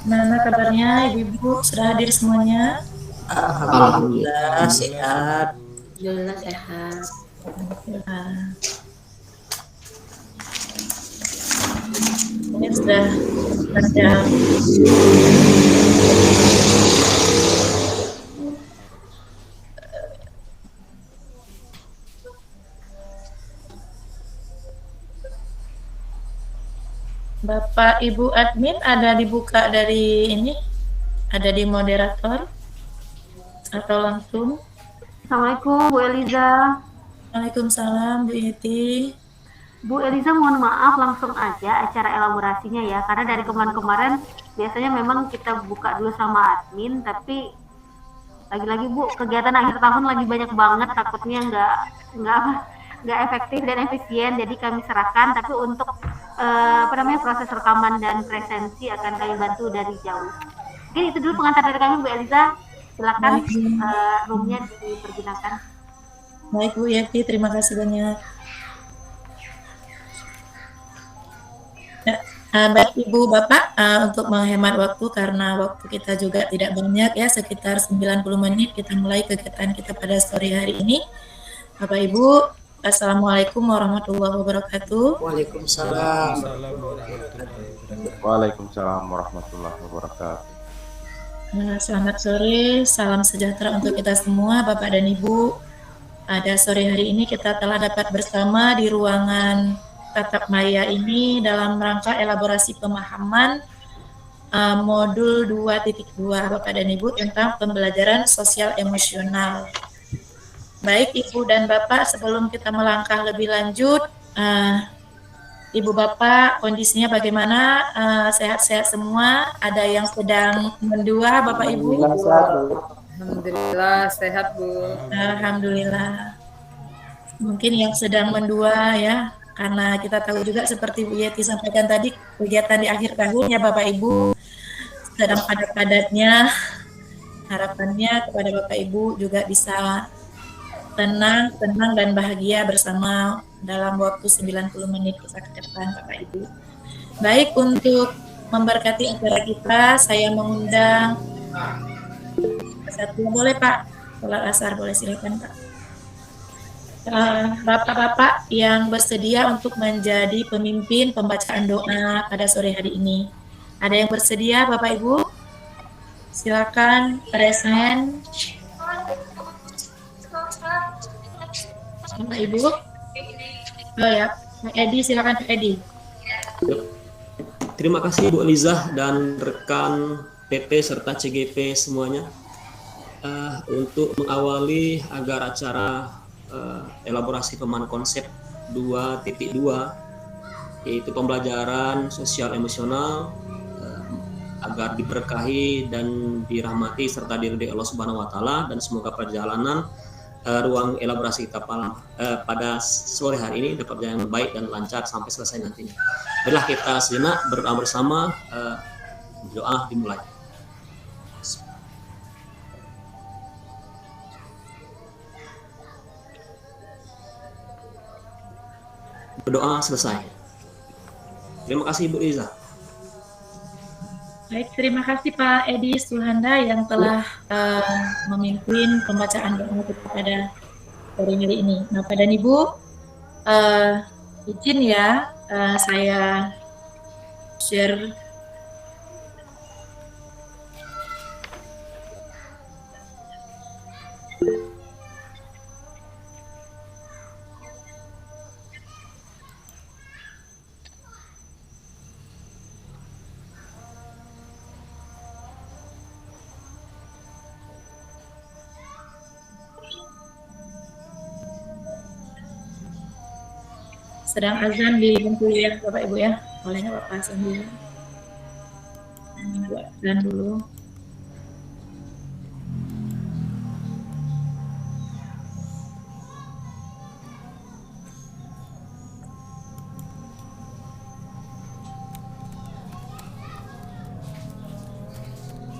Mana kabarnya Ibu-ibu sudah hadir semuanya? Alhamdulillah sehat. Alhamdulillah sehat. Alhamdulillah. Ini sudah jam Bapak Ibu admin ada dibuka dari ini? Ada di moderator? Atau langsung? Assalamualaikum Bu Eliza. Waalaikumsalam Bu Yeti. Bu Eliza mohon maaf langsung aja acara elaborasinya ya, karena dari kemarin-kemarin biasanya memang kita buka dulu sama admin, tapi lagi-lagi Bu kegiatan akhir tahun lagi banyak banget, takutnya nggak nggak efektif dan efisien, jadi kami serahkan. Tapi untuk proses rekaman dan presensi akan kami bantu dari jauh. Mungkin itu dulu pengantar dari kami Bu Eliza. Silakan roomnya dipergunakan. Baik Bu Yeti, terima kasih banyak. Baik Ibu Bapak, untuk menghemat waktu karena waktu kita juga tidak banyak ya, sekitar 90 menit kita mulai kegiatan kita pada sore hari ini. Bapak Ibu, Assalamualaikum warahmatullahi wabarakatuh. Waalaikumsalam. Waalaikumsalam warahmatullahi wabarakatuh. Selamat sore, salam sejahtera untuk kita semua Bapak dan Ibu. Pada sore hari ini kita telah dapat bersama di ruangan tatap maya ini dalam rangka elaborasi pemahaman modul 2.2 Bapak dan Ibu tentang pembelajaran sosial emosional. Baik Ibu dan Bapak, sebelum kita melangkah lebih lanjut, Ibu Bapak kondisinya bagaimana? Sehat-sehat semua? Ada yang sedang mendua Bapak Ibu? Alhamdulillah sehat Bu. Alhamdulillah. Mungkin yang sedang mendua ya, karena kita tahu juga seperti Bu Yeti sampaikan tadi, kegiatan di akhir tahun ya Bapak Ibu sedang padat-padatnya. Harapannya kepada Bapak Ibu juga bisa tenang dan bahagia bersama dalam waktu 90 menit kita ke depan Bapak Ibu. Baik, untuk memberkati acara kita, saya mengundang boleh Pak, sholat asar boleh, silakan Pak. Bapak-bapak yang bersedia untuk menjadi pemimpin pembacaan doa pada sore hari ini. Ada yang bersedia Bapak Ibu? Silakan raise hand. Bapak Ibu? Oh ya, Pak Edi, silakan Pak Edi. Terima kasih Bu Eliza dan rekan PP serta CGP semuanya untuk mengawali agar acara elaborasi pemahaman konsep 2.2 yaitu pembelajaran sosial emosional agar diberkahi dan dirahmati serta diridhoi Allah Subhanahu wa taala, dan semoga perjalanan ruang elaborasi kita pada sore hari ini dapat berjalan baik dan lancar sampai selesai nantinya. Marilah kita sejenak berdoa bersama, doa dimulai. Berdoa selesai. Terima kasih Bu Liza. Baik, terima kasih Pak Edi Sulhanda yang telah memimpin pembacaan doa kita pada sore hari ini. Nah, Pak dan Ibu, izin ya saya share sedang azan di Bengkulu ya Bapak Ibu ya, boleh nggak Bapak sambil buat azan dulu.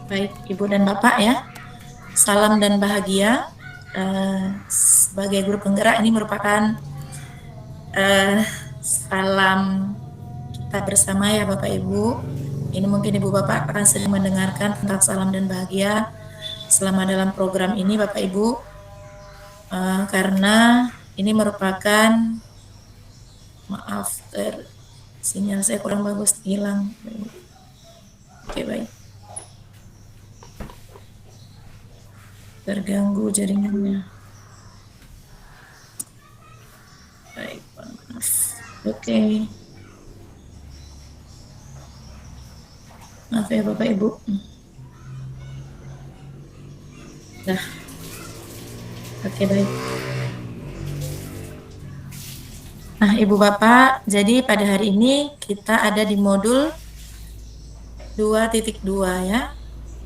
Baik Ibu dan Bapak ya, salam dan bahagia. Sebagai guru penggerak ini merupakan salam kita bersama ya Bapak Ibu, Ini mungkin Ibu Bapak akan sering mendengarkan tentang salam dan bahagia selama dalam program ini Bapak Ibu, karena ini merupakan, maaf, sinyal saya kurang bagus, hilang. Oke, baik. Terganggu jaringannya. Baik, maaf. Oke. Maaf ya Bapak Ibu. Nah, oke baik. Nah Ibu Bapak, jadi pada hari ini kita ada di modul 2.2 ya.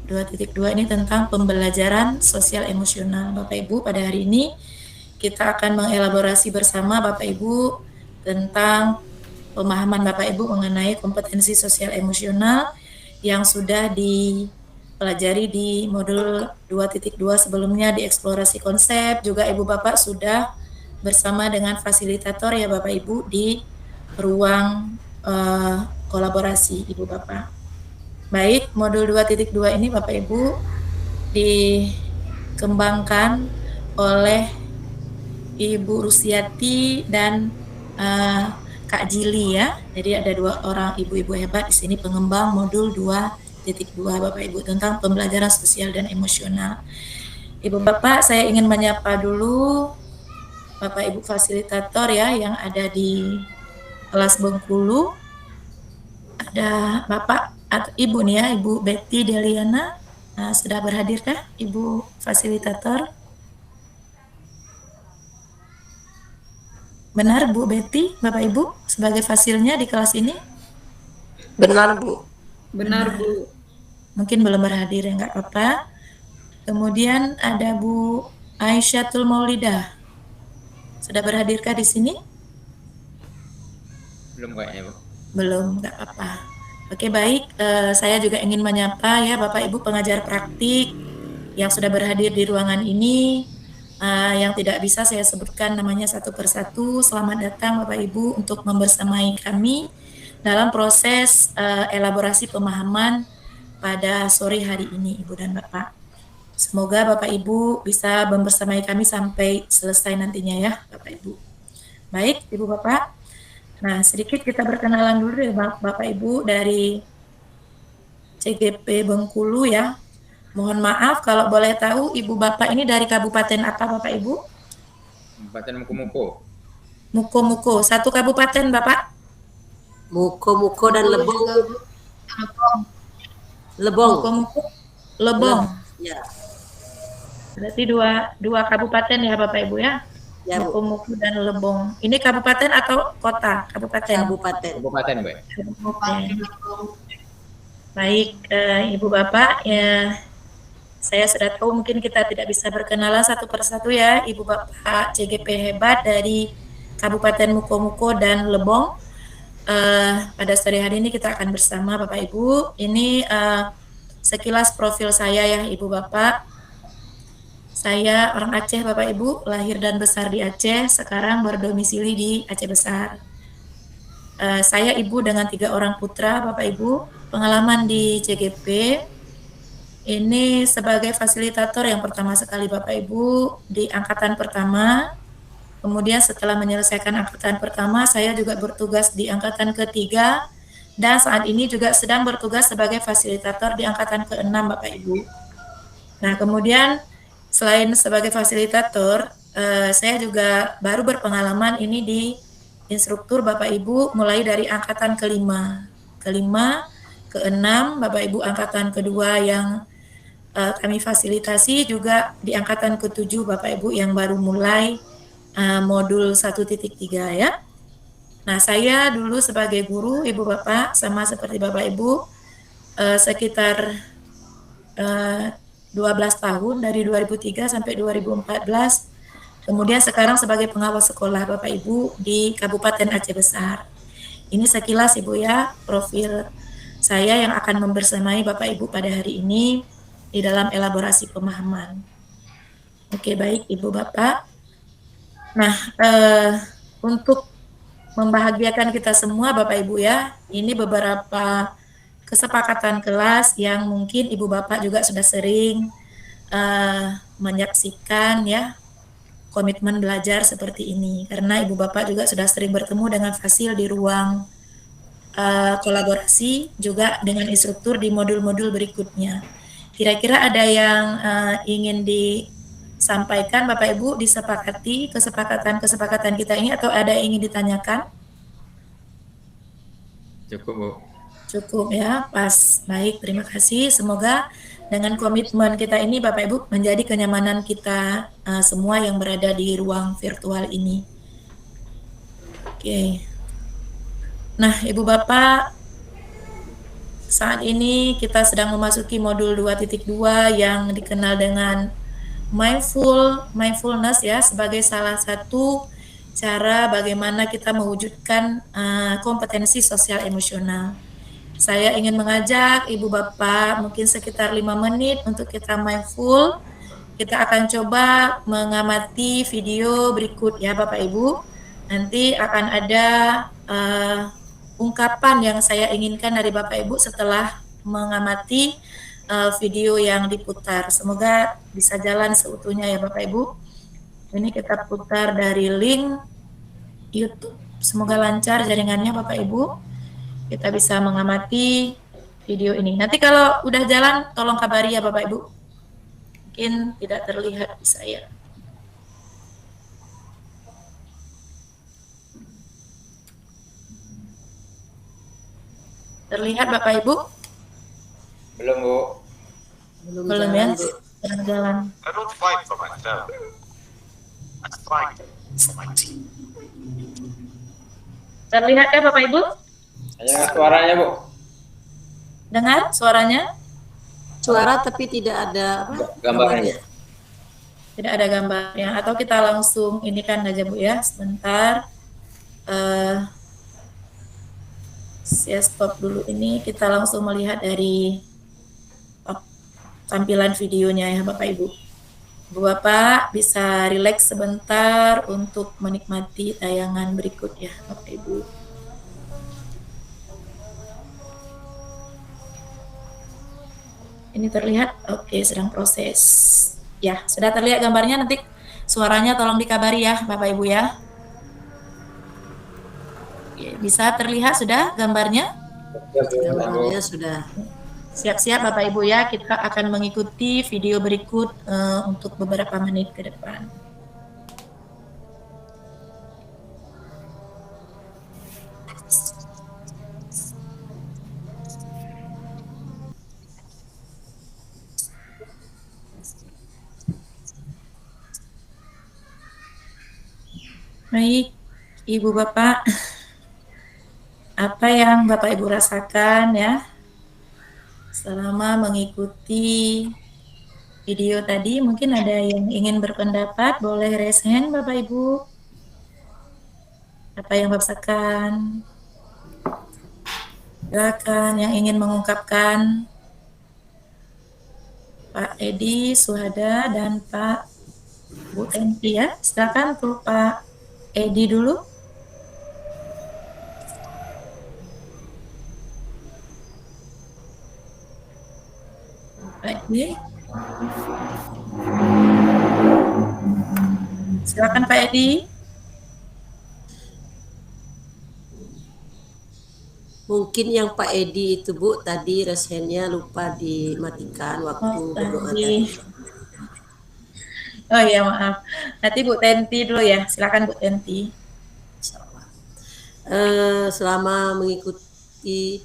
2.2 ini tentang pembelajaran sosial emosional. Bapak Ibu, pada hari ini kita akan mengelaborasi bersama Bapak Ibu tentang pemahaman Bapak Ibu mengenai kompetensi sosial emosional yang sudah dipelajari di modul 2.2 sebelumnya di eksplorasi konsep. Juga Ibu Bapak sudah bersama dengan fasilitator ya Bapak Ibu di ruang kolaborasi Ibu Bapak. Baik, modul 2.2 ini Bapak Ibu dikembangkan oleh Ibu Rusiati dan Kak Jili ya. Jadi ada 2 orang ibu-ibu hebat di sini pengembang modul 2.2 Bapak Ibu tentang pembelajaran sosial dan emosional. Ibu Bapak, saya ingin menyapa dulu Bapak Ibu fasilitator ya yang ada di kelas Bengkulu. Ada Bapak atau Ibu nih ya, Ibu Betty Deliana. Sudah berhadirkah Ibu fasilitator? Benar Bu Betty, Bapak Ibu sebagai fasilnya di kelas ini? Benar Bu. Benar Bu. Mungkin belum berhadir ya, nggak apa-apa. Kemudian ada Bu Aisyah Maulidah. Sudah berhadirkah di sini? Belum kayaknya Bu. Belum, nggak apa-apa. Oke baik, saya juga ingin menyapa ya Bapak Ibu pengajar praktik yang sudah berhadir di ruangan ini. Yang tidak bisa saya sebutkan namanya satu persatu. Selamat datang Bapak Ibu untuk membersamai kami dalam proses elaborasi pemahaman pada sore hari ini Ibu dan Bapak. Semoga Bapak Ibu bisa membersamai kami sampai selesai nantinya ya Bapak Ibu. Baik Ibu Bapak, nah sedikit kita berkenalan dulu ya Bapak Ibu dari CGP Bengkulu ya. Mohon maaf kalau boleh tahu Ibu Bapak ini dari kabupaten apa Bapak Ibu? Kabupaten Muko-Muko. Muko-Muko, satu kabupaten Bapak? Muko-Muko dan Lebong. Lebong. Muko-Muko, Lebong. Ya. Berarti dua kabupaten ya Bapak Ibu ya? Ya Bu. Muko-Muko dan Lebong. Ini kabupaten atau kota? Kabupaten. Kabupaten. Kabupaten Bu. Kabupaten. Baik, Ibu Bapak ya. Saya sudah tahu mungkin kita tidak bisa berkenalan satu persatu ya, Ibu Bapak CGP hebat dari Kabupaten Muko-Muko dan Lebong. Pada sore hari ini kita akan bersama Bapak Ibu. Ini sekilas profil saya ya Ibu Bapak. Saya orang Aceh Bapak Ibu, lahir dan besar di Aceh, sekarang berdomisili di Aceh Besar. Saya ibu dengan 3 orang putra Bapak Ibu. Pengalaman di CGP ini sebagai fasilitator yang pertama sekali Bapak Ibu di angkatan pertama. Kemudian setelah menyelesaikan angkatan pertama, saya juga bertugas di angkatan ketiga dan saat ini juga sedang bertugas sebagai fasilitator di angkatan ke-6 Bapak Ibu. Nah, kemudian selain sebagai fasilitator, saya juga baru berpengalaman ini di instruktur Bapak Ibu mulai dari angkatan ke-5, ke-6 Bapak Ibu angkatan kedua yang kami fasilitasi, juga di angkatan ke-7 Bapak Ibu yang baru mulai modul 1.3 ya. Nah, saya dulu sebagai guru Ibu Bapak sama seperti Bapak Ibu sekitar 12 tahun dari 2003 sampai 2014. Kemudian sekarang sebagai pengawas sekolah Bapak Ibu di Kabupaten Aceh Besar. Ini sekilas Ibu ya profil saya yang akan membersamai Bapak Ibu pada hari ini di dalam elaborasi pemahaman. Oke, baik Ibu Bapak. Nah, untuk membahagiakan kita semua Bapak Ibu ya, ini beberapa kesepakatan kelas yang mungkin Ibu Bapak juga sudah sering menyaksikan ya komitmen belajar seperti ini, karena Ibu Bapak juga sudah sering bertemu dengan Fasil di ruang kolaborasi juga dengan instruktur di modul-modul berikutnya. Kira-kira ada yang ingin disampaikan Bapak Ibu, disepakati kesepakatan kita ini, atau ada yang ingin ditanyakan? Cukup, Bu. Cukup ya, pas. Baik, terima kasih. Semoga dengan komitmen kita ini Bapak Ibu menjadi kenyamanan kita semua yang berada di ruang virtual ini. Oke. Nah, Ibu Bapak, saat ini kita sedang memasuki modul 2.2 yang dikenal dengan mindfulness ya, sebagai salah satu cara bagaimana kita mewujudkan kompetensi sosial emosional. Saya ingin mengajak Ibu Bapak mungkin sekitar 5 menit untuk kita mindful. Kita akan coba mengamati video berikut ya Bapak Ibu. Nanti akan ada ungkapan yang saya inginkan dari Bapak Ibu setelah mengamati video yang diputar. Semoga bisa jalan seutuhnya ya Bapak Ibu. Ini kita putar dari link YouTube. Semoga lancar jaringannya Bapak Ibu. Kita bisa mengamati video ini. Nanti kalau udah jalan, tolong kabari ya Bapak Ibu. Mungkin tidak terlihat di saya. Terlihat Bapak Ibu? Belum, Bu. Belum ya? Jalan-jalan. I don't fight for myself. I fight for my team. Terlihat ya Bapak Ibu? Hanya suaranya, Bu. Dengar suaranya? Suara tapi tidak ada Gambarnya. Tidak ada gambarnya. Atau kita langsung ini kan aja Bu ya, sebentar. Saya stop dulu ini. Kita langsung melihat dari tampilan videonya ya Bapak Ibu. Bu Bapak bisa rileks sebentar untuk menikmati tayangan berikut ya Bapak Ibu. Ini terlihat? Oke, sedang proses. Ya, sudah terlihat gambarnya, nanti suaranya tolong dikabari ya Bapak Ibu ya. Oke, bisa terlihat sudah gambarnya? gambarnya sudah. Siap-siap Bapak Ibu ya, kita akan mengikuti video berikut untuk beberapa menit ke depan. Baik, Ibu Bapak, apa yang Bapak Ibu rasakan ya selama mengikuti video tadi? Mungkin ada yang ingin berpendapat, boleh raise hand Bapak Ibu. Apa yang Bapak rasakan? Silakan yang ingin mengungkapkan. Pak Edi, Suhada, dan Pak Bu Tenti ya. Silakan tuh Pak Edi dulu. Pak Edi. Silakan Pak Edi. Mungkin yang Pak Edi itu Bu, tadi rasennya lupa dimatikan waktu berdoa tadi. Oh iya maaf. Nanti Bu Tenti dulu ya. Silakan Bu Tenti. Insyaallah. Selama mengikuti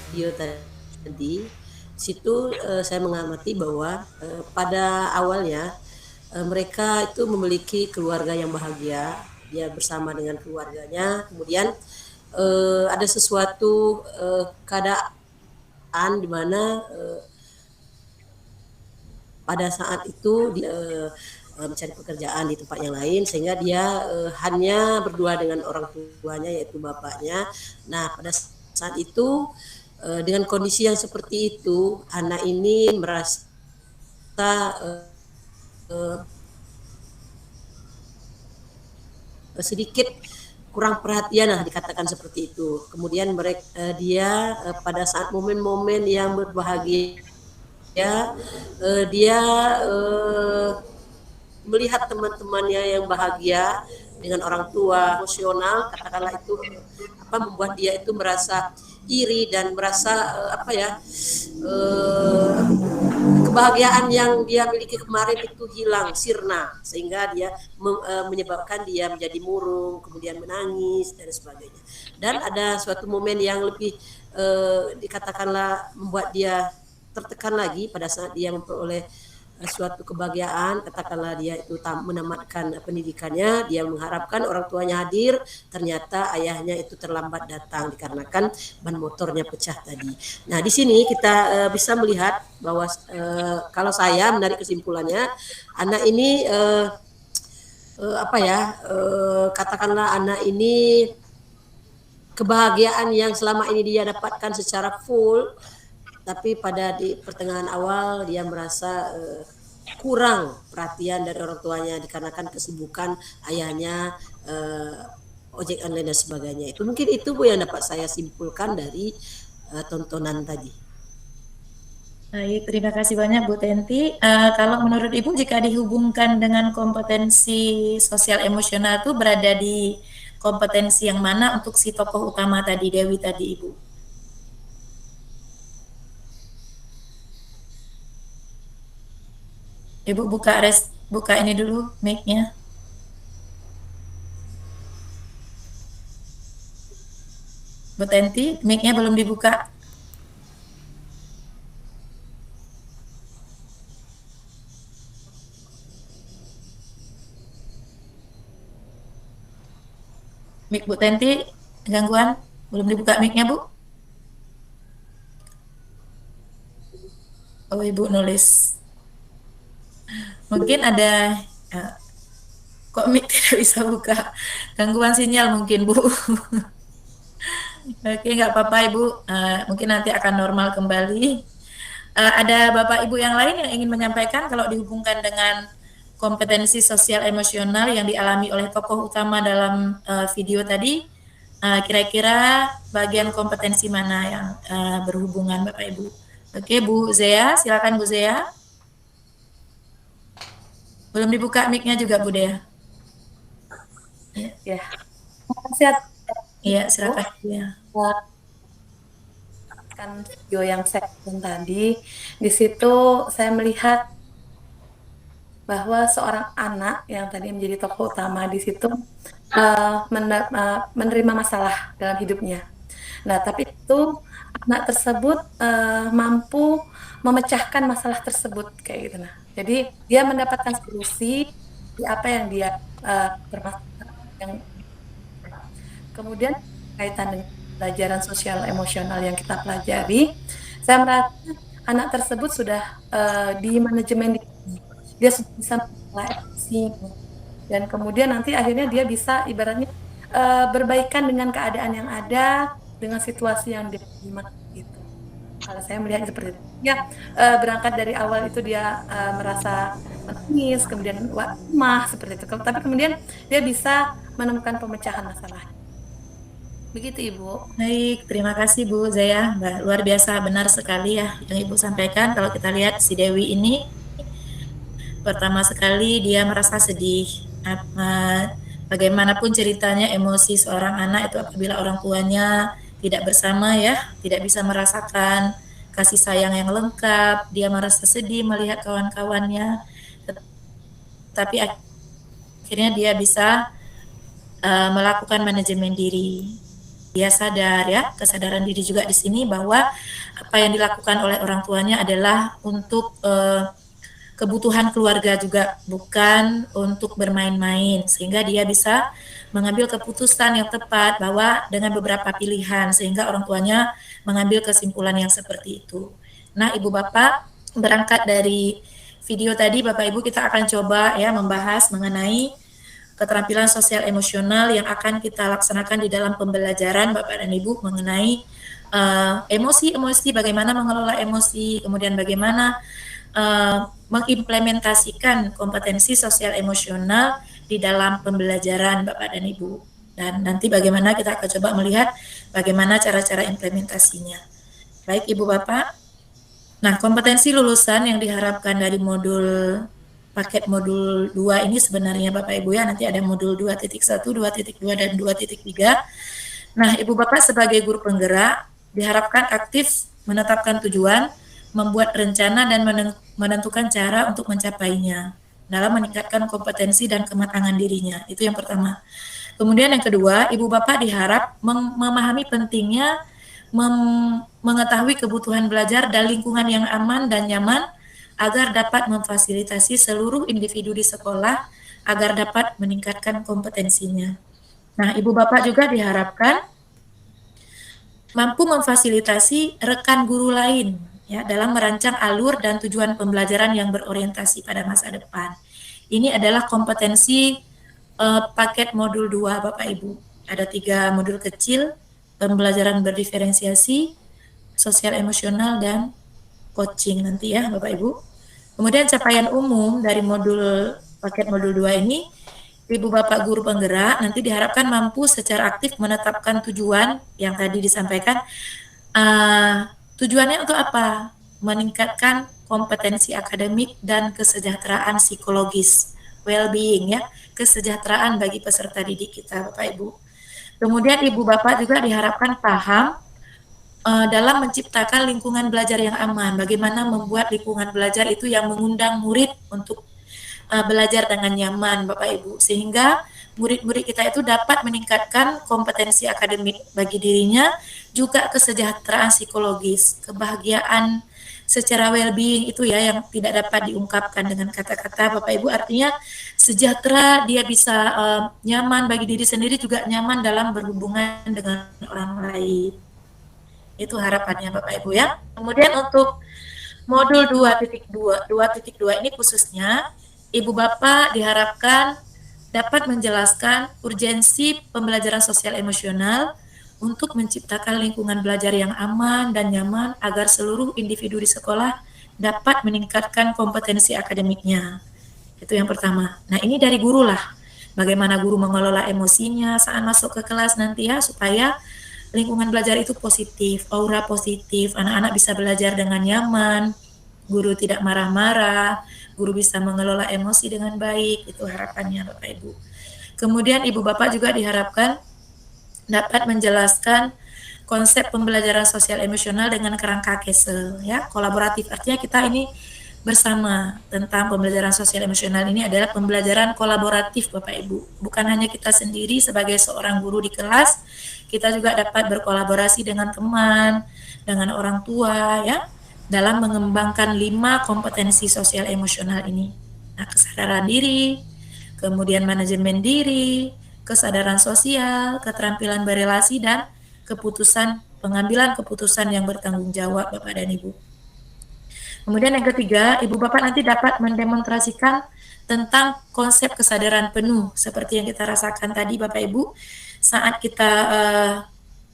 video tadi, situ saya mengamati bahwa pada awalnya mereka itu memiliki keluarga yang bahagia, dia bersama dengan keluarganya. Kemudian ada sesuatu keadaan di mana pada saat itu dia mencari pekerjaan di tempat yang lain, sehingga dia hanya berdua dengan orang tuanya yaitu bapaknya. Nah, pada saat itu dengan kondisi yang seperti itu, anak ini merasa sedikit kurang perhatian lah, dikatakan seperti itu. Kemudian dia pada saat momen-momen yang berbahagia dia melihat teman-temannya yang bahagia dengan orang tua, emosional, katakanlah itu membuat dia itu merasa iri dan merasa kebahagiaan yang dia miliki kemarin itu hilang, sirna, sehingga dia menyebabkan dia menjadi murung, kemudian menangis dan sebagainya. Dan ada suatu momen yang lebih dikatakanlah membuat dia tertekan lagi pada saat dia memperoleh suatu kebahagiaan, katakanlah dia itu menamatkan pendidikannya, dia mengharapkan orang tuanya hadir, ternyata ayahnya itu terlambat datang dikarenakan ban motornya pecah tadi. Nah, di sini kita bisa melihat bahwa kalau saya menarik kesimpulannya, anak ini katakanlah anak ini kebahagiaan yang selama ini dia dapatkan secara full, tapi di pertengahan awal dia merasa kurang perhatian dari orang tuanya dikarenakan kesibukan ayahnya, ojek online dan sebagainya. Itu mungkin itu Bu yang dapat saya simpulkan dari tontonan tadi. Baik, terima kasih banyak Bu Tenti. Kalau menurut Ibu, jika dihubungkan dengan kompetensi sosial emosional itu berada di kompetensi yang mana untuk si tokoh utama tadi, Dewi tadi, Ibu? Ibu buka ini dulu mic-nya. Bu Tenti, mic-nya belum dibuka. Mic Bu Tenti, gangguan? Belum dibuka mic-nya, Bu? Oh, Ibu nulis. Mungkin ada kok mic tidak bisa buka, gangguan sinyal mungkin Bu. Oke, nggak apa-apa Ibu, mungkin nanti akan normal kembali. Ada Bapak Ibu yang lain yang ingin menyampaikan kalau dihubungkan dengan kompetensi sosial emosional yang dialami oleh tokoh utama dalam video tadi, kira-kira bagian kompetensi mana yang berhubungan Bapak Ibu? Oke, Bu Zea, silakan Bu Zea. Belum dibuka mic-nya juga Bu Dea. Ya. Makasih. Iya, silakan. Ya. Kan video yang saya tonton tadi, di situ saya melihat bahwa seorang anak yang tadi menjadi tokoh utama di situ menerima masalah dalam hidupnya. Nah, tapi itu anak tersebut mampu memecahkan masalah tersebut kayak gitu. Nah, jadi dia mendapatkan solusi di apa yang dia permasalahan. Kemudian kaitan dengan pelajaran sosial emosional yang kita pelajari, saya merasa anak tersebut sudah di manajemen dia sudah bisa mengelola, dan kemudian nanti akhirnya dia bisa ibaratnya berbaikan dengan keadaan yang ada, dengan situasi yang dia terima gitu. Kalau saya melihat seperti itu, ya berangkat dari awal itu dia merasa menangis, kemudian lemah seperti itu, tapi kemudian dia bisa menemukan pemecahan masalah. Begitu Ibu. Baik, terima kasih Bu Zaya, luar biasa, benar sekali ya yang Ibu sampaikan. Kalau kita lihat si Dewi ini, pertama sekali dia merasa sedih. Bagaimanapun ceritanya, emosi seorang anak itu apabila orang tuanya tidak bersama ya, tidak bisa merasakan kasih sayang yang lengkap, dia merasa sedih melihat kawan-kawannya, tapi akhirnya dia bisa melakukan manajemen diri. Dia sadar ya, kesadaran diri juga di sini bahwa apa yang dilakukan oleh orang tuanya adalah untuk kebutuhan keluarga juga, bukan untuk bermain-main, sehingga dia bisa mengambil keputusan yang tepat bahwa dengan beberapa pilihan, sehingga orang tuanya mengambil kesimpulan yang seperti itu. Nah, Ibu Bapak, berangkat dari video tadi, Bapak Ibu, kita akan coba ya membahas mengenai keterampilan sosial emosional yang akan kita laksanakan di dalam pembelajaran Bapak dan Ibu mengenai emosi-emosi, bagaimana mengelola emosi, kemudian bagaimana mengimplementasikan kompetensi sosial emosional di dalam pembelajaran Bapak dan Ibu. Dan nanti bagaimana kita akan coba melihat bagaimana cara-cara implementasinya. Baik Ibu Bapak. Nah, kompetensi lulusan yang diharapkan dari paket modul 2 ini sebenarnya Bapak Ibu ya, nanti ada modul 2.1, 2.2 dan 2.3. Nah, Ibu Bapak sebagai guru penggerak diharapkan aktif menetapkan tujuan, membuat rencana dan menentukan cara untuk mencapainya dalam meningkatkan kompetensi dan kematangan dirinya. Itu yang pertama. Kemudian yang kedua, Ibu Bapak diharap memahami pentingnya mengetahui kebutuhan belajar dan lingkungan yang aman dan nyaman agar dapat memfasilitasi seluruh individu di sekolah agar dapat meningkatkan kompetensinya. Nah, Ibu Bapak juga diharapkan mampu memfasilitasi rekan guru lain ya dalam merancang alur dan tujuan pembelajaran yang berorientasi pada masa depan. Ini adalah kompetensi paket modul 2 Bapak Ibu. Ada 3 modul kecil, pembelajaran berdiferensiasi, sosial emosional, dan coaching nanti ya Bapak Ibu. Kemudian capaian umum dari paket modul 2 ini, Ibu Bapak guru penggerak nanti diharapkan mampu secara aktif menetapkan tujuan yang tadi disampaikan. Tujuannya untuk apa? Meningkatkan kompetensi akademik dan kesejahteraan psikologis, well-being ya, kesejahteraan bagi peserta didik kita Bapak Ibu. Kemudian Ibu Bapak juga diharapkan paham dalam menciptakan lingkungan belajar yang aman. Bagaimana membuat lingkungan belajar itu yang mengundang murid untuk belajar dengan nyaman Bapak Ibu. Sehingga murid-murid kita itu dapat meningkatkan kompetensi akademik bagi dirinya, juga kesejahteraan psikologis, kebahagiaan secara well-being itu ya yang tidak dapat diungkapkan dengan kata-kata Bapak Ibu. Artinya sejahtera, dia bisa nyaman bagi diri sendiri, juga nyaman dalam berhubungan dengan orang lain. Itu harapannya Bapak Ibu ya. Kemudian untuk modul 2.2 ini khususnya Ibu Bapak diharapkan dapat menjelaskan urgensi pembelajaran sosial emosional untuk menciptakan lingkungan belajar yang aman dan nyaman agar seluruh individu di sekolah dapat meningkatkan kompetensi akademiknya. Itu yang pertama. Nah, ini dari guru lah. Bagaimana guru mengelola emosinya saat masuk ke kelas nanti ya, supaya lingkungan belajar itu positif, aura positif, anak-anak bisa belajar dengan nyaman, guru tidak marah-marah, guru bisa mengelola emosi dengan baik. Itu harapannya Bapak Ibu. Kemudian Ibu Bapak juga diharapkan dapat menjelaskan konsep pembelajaran sosial emosional dengan kerangka KESE ya, kolaboratif. Artinya kita ini bersama tentang pembelajaran sosial emosional ini adalah pembelajaran kolaboratif Bapak Ibu. Bukan hanya kita sendiri sebagai seorang guru di kelas, kita juga dapat berkolaborasi dengan teman, dengan orang tua ya, dalam mengembangkan 5 kompetensi sosial emosional ini. Nah, kesadaran diri, kemudian manajemen diri, kesadaran sosial, keterampilan berelasi, dan pengambilan keputusan yang bertanggung jawab Bapak dan Ibu. Kemudian yang ketiga, Ibu Bapak nanti dapat mendemonstrasikan tentang konsep kesadaran penuh seperti yang kita rasakan tadi Bapak Ibu saat kita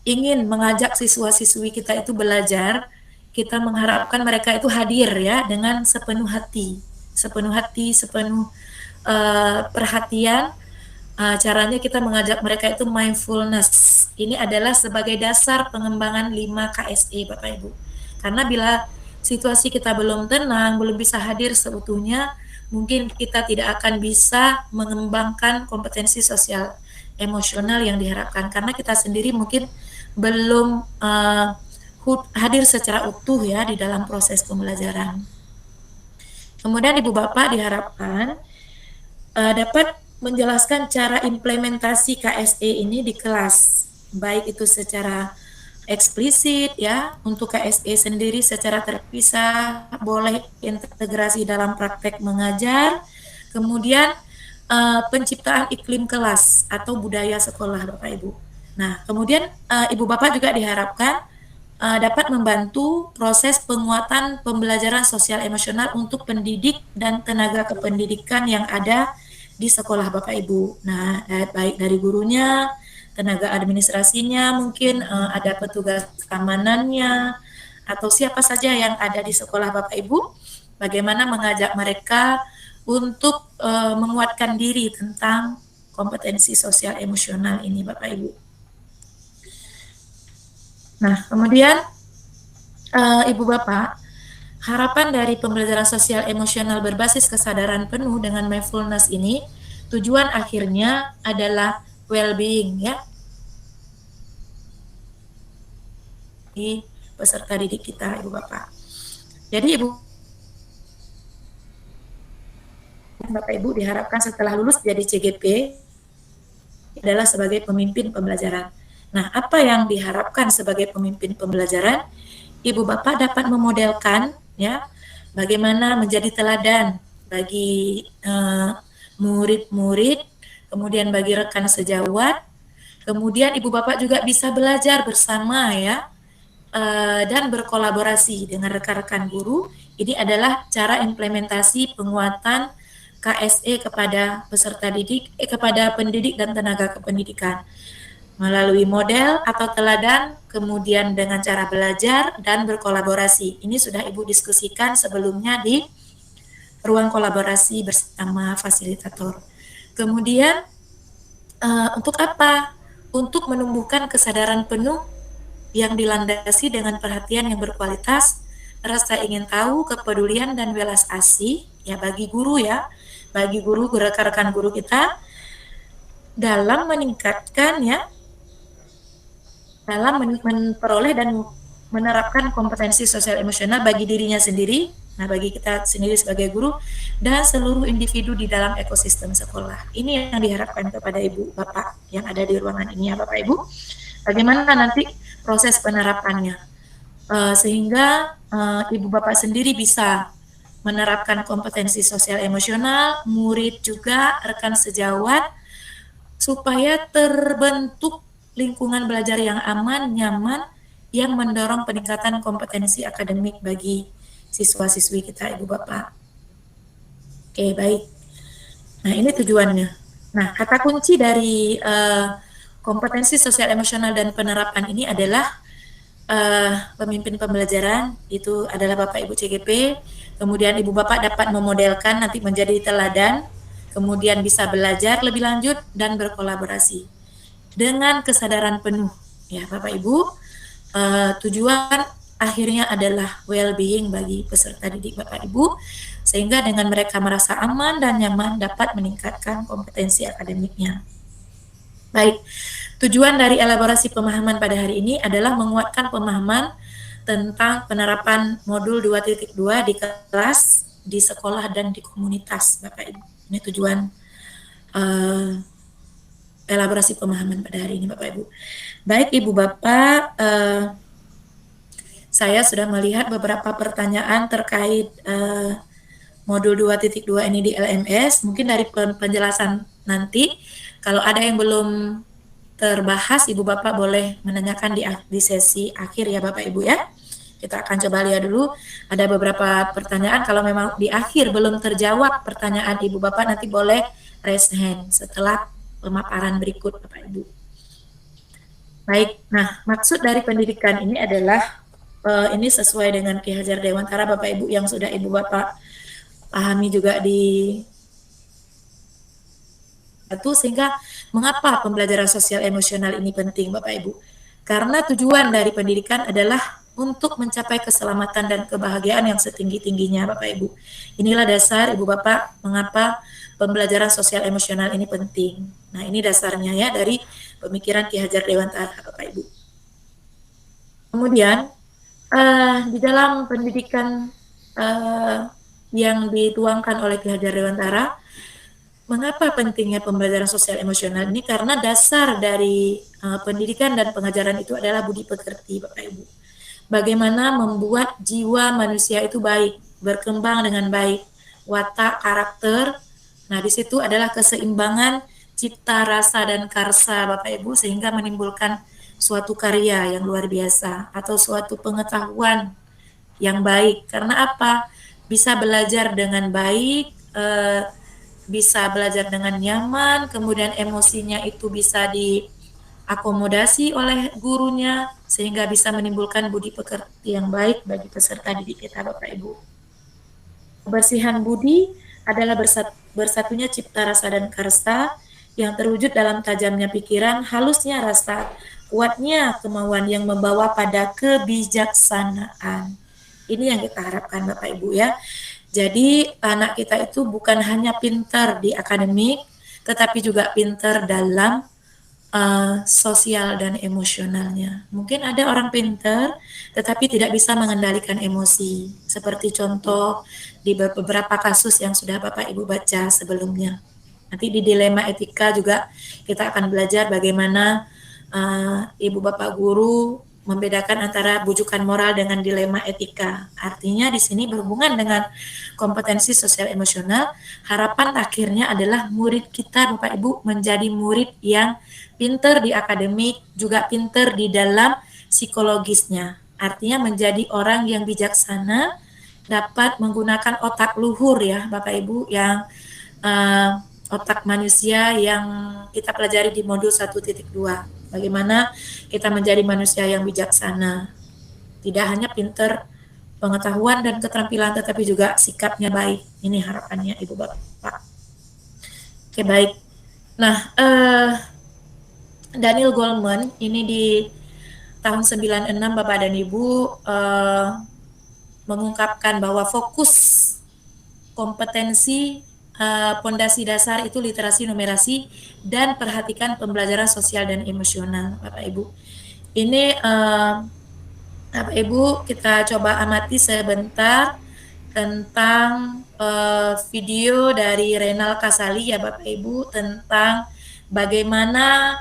ingin mengajak siswa-siswi kita itu belajar. Kita mengharapkan mereka itu hadir ya dengan sepenuh hati, sepenuh perhatian. Caranya kita mengajak mereka itu mindfulness. Ini adalah sebagai dasar pengembangan 5 KSE Bapak Ibu. Karena bila situasi kita belum tenang, belum bisa hadir seutuhnya, mungkin kita tidak akan bisa mengembangkan kompetensi sosial emosional yang diharapkan. Karena kita sendiri mungkin belum hadir secara utuh ya di dalam proses pembelajaran. Kemudian Ibu Bapak diharapkan dapat menjelaskan cara implementasi KSE ini di kelas, baik itu secara eksplisit ya, untuk KSE sendiri secara terpisah, boleh integrasi dalam praktek mengajar, kemudian penciptaan iklim kelas atau budaya sekolah Bapak Ibu. Nah, kemudian Ibu Bapak juga diharapkan dapat membantu proses penguatan pembelajaran sosial emosional untuk pendidik dan tenaga kependidikan yang ada di sekolah Bapak Ibu. Nah, baik dari gurunya, tenaga administrasinya, mungkin ada petugas keamanannya, atau siapa saja yang ada di sekolah Bapak Ibu, bagaimana mengajak mereka untuk menguatkan diri tentang kompetensi sosial emosional ini Bapak Ibu. Nah, kemudian Ibu Bapak, harapan dari pembelajaran sosial emosional berbasis kesadaran penuh dengan mindfulness ini, tujuan akhirnya adalah well-being ya, di peserta didik kita Ibu Bapak. Jadi Bapak Ibu diharapkan setelah lulus jadi CGP adalah sebagai pemimpin pembelajaran. Nah, apa yang diharapkan sebagai pemimpin pembelajaran? Ibu Bapak dapat memodelkan ya bagaimana menjadi teladan bagi murid-murid, kemudian bagi rekan sejawat, kemudian Ibu Bapak juga bisa belajar bersama ya dan berkolaborasi dengan rekan-rekan guru. Ini adalah cara implementasi penguatan KSE kepada peserta didik, kepada pendidik dan tenaga kependidikan melalui model atau teladan, kemudian dengan cara belajar dan berkolaborasi. Ini sudah Ibu diskusikan sebelumnya di ruang kolaborasi bersama fasilitator. Kemudian untuk apa? Untuk menumbuhkan kesadaran penuh yang dilandasi dengan perhatian yang berkualitas, rasa ingin tahu, kepedulian dan welas asih ya bagi guru ya, bagi guru, rekan-rekan guru kita dalam meningkatkan ya, dalam memperoleh dan menerapkan kompetensi sosial emosional bagi dirinya sendiri, nah bagi kita sendiri sebagai guru dan seluruh individu di dalam ekosistem sekolah. Ini yang diharapkan kepada Ibu Bapak yang ada di ruangan ini ya Bapak Ibu. Bagaimana nanti proses penerapannya sehingga Ibu Bapak sendiri bisa menerapkan kompetensi sosial emosional, murid juga, rekan sejawat, supaya terbentuk lingkungan belajar yang aman, nyaman, yang mendorong peningkatan kompetensi akademik bagi siswa-siswi kita, Ibu Bapak. Oke, baik. Nah, ini tujuannya. Nah, kata kunci dari kompetensi sosial emosional dan penerapan ini adalah pemimpin pembelajaran, itu adalah Bapak Ibu CGP, kemudian Ibu Bapak dapat memodelkan nanti menjadi teladan, kemudian bisa belajar lebih lanjut dan berkolaborasi dengan kesadaran penuh ya Bapak Ibu. Tujuan akhirnya adalah well-being bagi peserta didik Bapak Ibu, sehingga dengan mereka merasa aman dan nyaman dapat meningkatkan kompetensi akademiknya. Baik, tujuan dari elaborasi pemahaman pada hari ini adalah menguatkan pemahaman tentang penerapan modul 2.2 di kelas, di sekolah, dan di komunitas Bapak Ibu. Ini tujuan elaborasi pemahaman pada hari ini Bapak Ibu. Baik Ibu Bapak, saya sudah melihat beberapa pertanyaan terkait modul 2.2 ini di LMS. Mungkin dari penjelasan nanti, kalau ada yang belum terbahas, Ibu Bapak boleh menanyakan di sesi akhir ya Bapak Ibu ya. Kita akan coba lihat dulu, ada beberapa pertanyaan, kalau memang di akhir belum terjawab pertanyaan Ibu Bapak, nanti boleh raise hand setelah pemaparan berikut Bapak Ibu. Baik, nah maksud dari pendidikan ini adalah, ini sesuai dengan Ki Hajar Dewantara Bapak Ibu yang sudah Ibu Bapak pahami juga di itu, sehingga mengapa pembelajaran sosial emosional ini penting Bapak Ibu? Karena tujuan dari pendidikan adalah untuk mencapai keselamatan dan kebahagiaan yang setinggi-tingginya Bapak Ibu. Inilah dasar Ibu Bapak mengapa pembelajaran sosial emosional ini penting. Nah, ini dasarnya ya dari pemikiran Ki Hajar Dewantara Bapak Ibu. Kemudian di dalam pendidikan yang dituangkan oleh Ki Hajar Dewantara, mengapa pentingnya pembelajaran sosial emosional ini? Karena dasar dari pendidikan dan pengajaran itu adalah budi pekerti Bapak Ibu. Bagaimana membuat jiwa manusia itu baik, berkembang dengan baik, watak, karakter. Nah, di situ adalah keseimbangan cipta, rasa, dan karsa Bapak Ibu, sehingga menimbulkan suatu karya yang luar biasa atau suatu pengetahuan yang baik. Karena apa? Bisa belajar dengan baik, bisa belajar dengan nyaman, kemudian emosinya itu bisa diakomodasi oleh gurunya, sehingga bisa menimbulkan budi pekerti yang baik bagi peserta didik kita Bapak Ibu. Kebersihan budi adalah bersatunya cipta, rasa, dan karsa yang terwujud dalam tajamnya pikiran, halusnya rasa, kuatnya kemauan yang membawa pada kebijaksanaan. Ini yang kita harapkan Bapak Ibu ya. Jadi anak kita itu bukan hanya pintar di akademik, tetapi juga pintar dalam sosial dan emosionalnya. Mungkin ada orang pintar, tetapi tidak bisa mengendalikan emosi. Seperti contoh di beberapa kasus yang sudah Bapak Ibu baca sebelumnya. Nanti di dilema etika juga kita akan belajar bagaimana Ibu Bapak Guru membedakan antara bujukan moral dengan dilema etika. Artinya di sini berhubungan dengan kompetensi sosial emosional. Harapan akhirnya adalah murid kita Bapak Ibu menjadi murid yang pinter di akademik, juga pinter di dalam psikologisnya. Artinya menjadi orang yang bijaksana, dapat menggunakan otak luhur ya Bapak Ibu, yang otak manusia yang kita pelajari di modul 1.2. Bagaimana kita menjadi manusia yang bijaksana. Tidak hanya pinter pengetahuan dan keterampilan, tetapi juga sikapnya baik. Ini harapannya Ibu Bapak. Oke, baik. Nah, Daniel Goleman ini di tahun 96 Bapak dan Ibu mengungkapkan bahwa fokus kompetensi pondasi dasar itu literasi, numerasi, dan perhatikan pembelajaran sosial dan emosional, Bapak Ibu. Ini Bapak Ibu kita coba amati sebentar tentang video dari Renal Kasali ya Bapak Ibu, tentang bagaimana,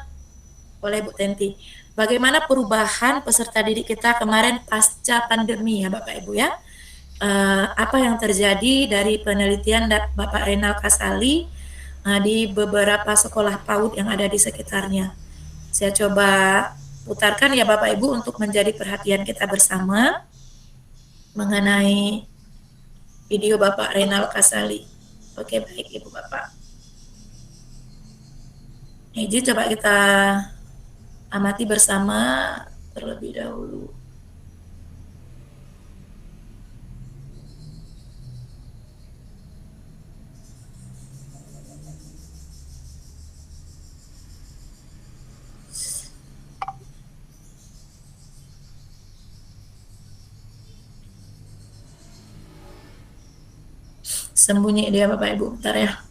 oleh Bu Tenti, bagaimana perubahan peserta didik kita kemarin pasca pandemi ya Bapak Ibu ya. Apa yang terjadi dari penelitian Bapak Renal Kasali di beberapa sekolah PAUD yang ada di sekitarnya. Saya coba putarkan ya Bapak Ibu untuk menjadi perhatian kita bersama mengenai video Bapak Renal Kasali. Oke, baik Ibu Bapak. Izin coba kita amati bersama terlebih dahulu. Sembunyi dia Bapak Ibu, bentar ya.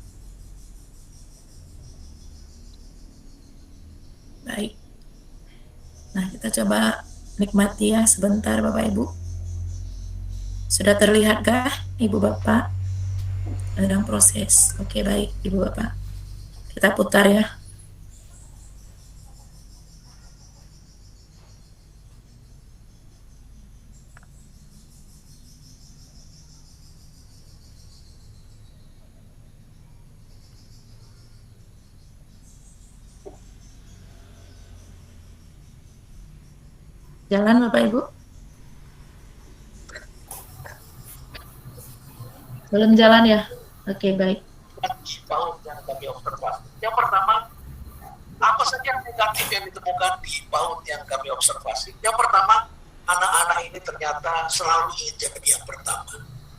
Baik. Nah, kita coba nikmati ya sebentar Bapak Ibu. Sudah terlihatkah Ibu Bapak? Sedang proses. Oke, baik Ibu Bapak. Kita putar ya. Jalan Bapak Ibu? Belum jalan ya? Oke, baik. PAUD yang kami observasi. Yang pertama, apa saja yang negatif yang ditemukan di PAUD yang kami observasi? Yang pertama, anak-anak ini ternyata selalu ingin jadi yang pertama.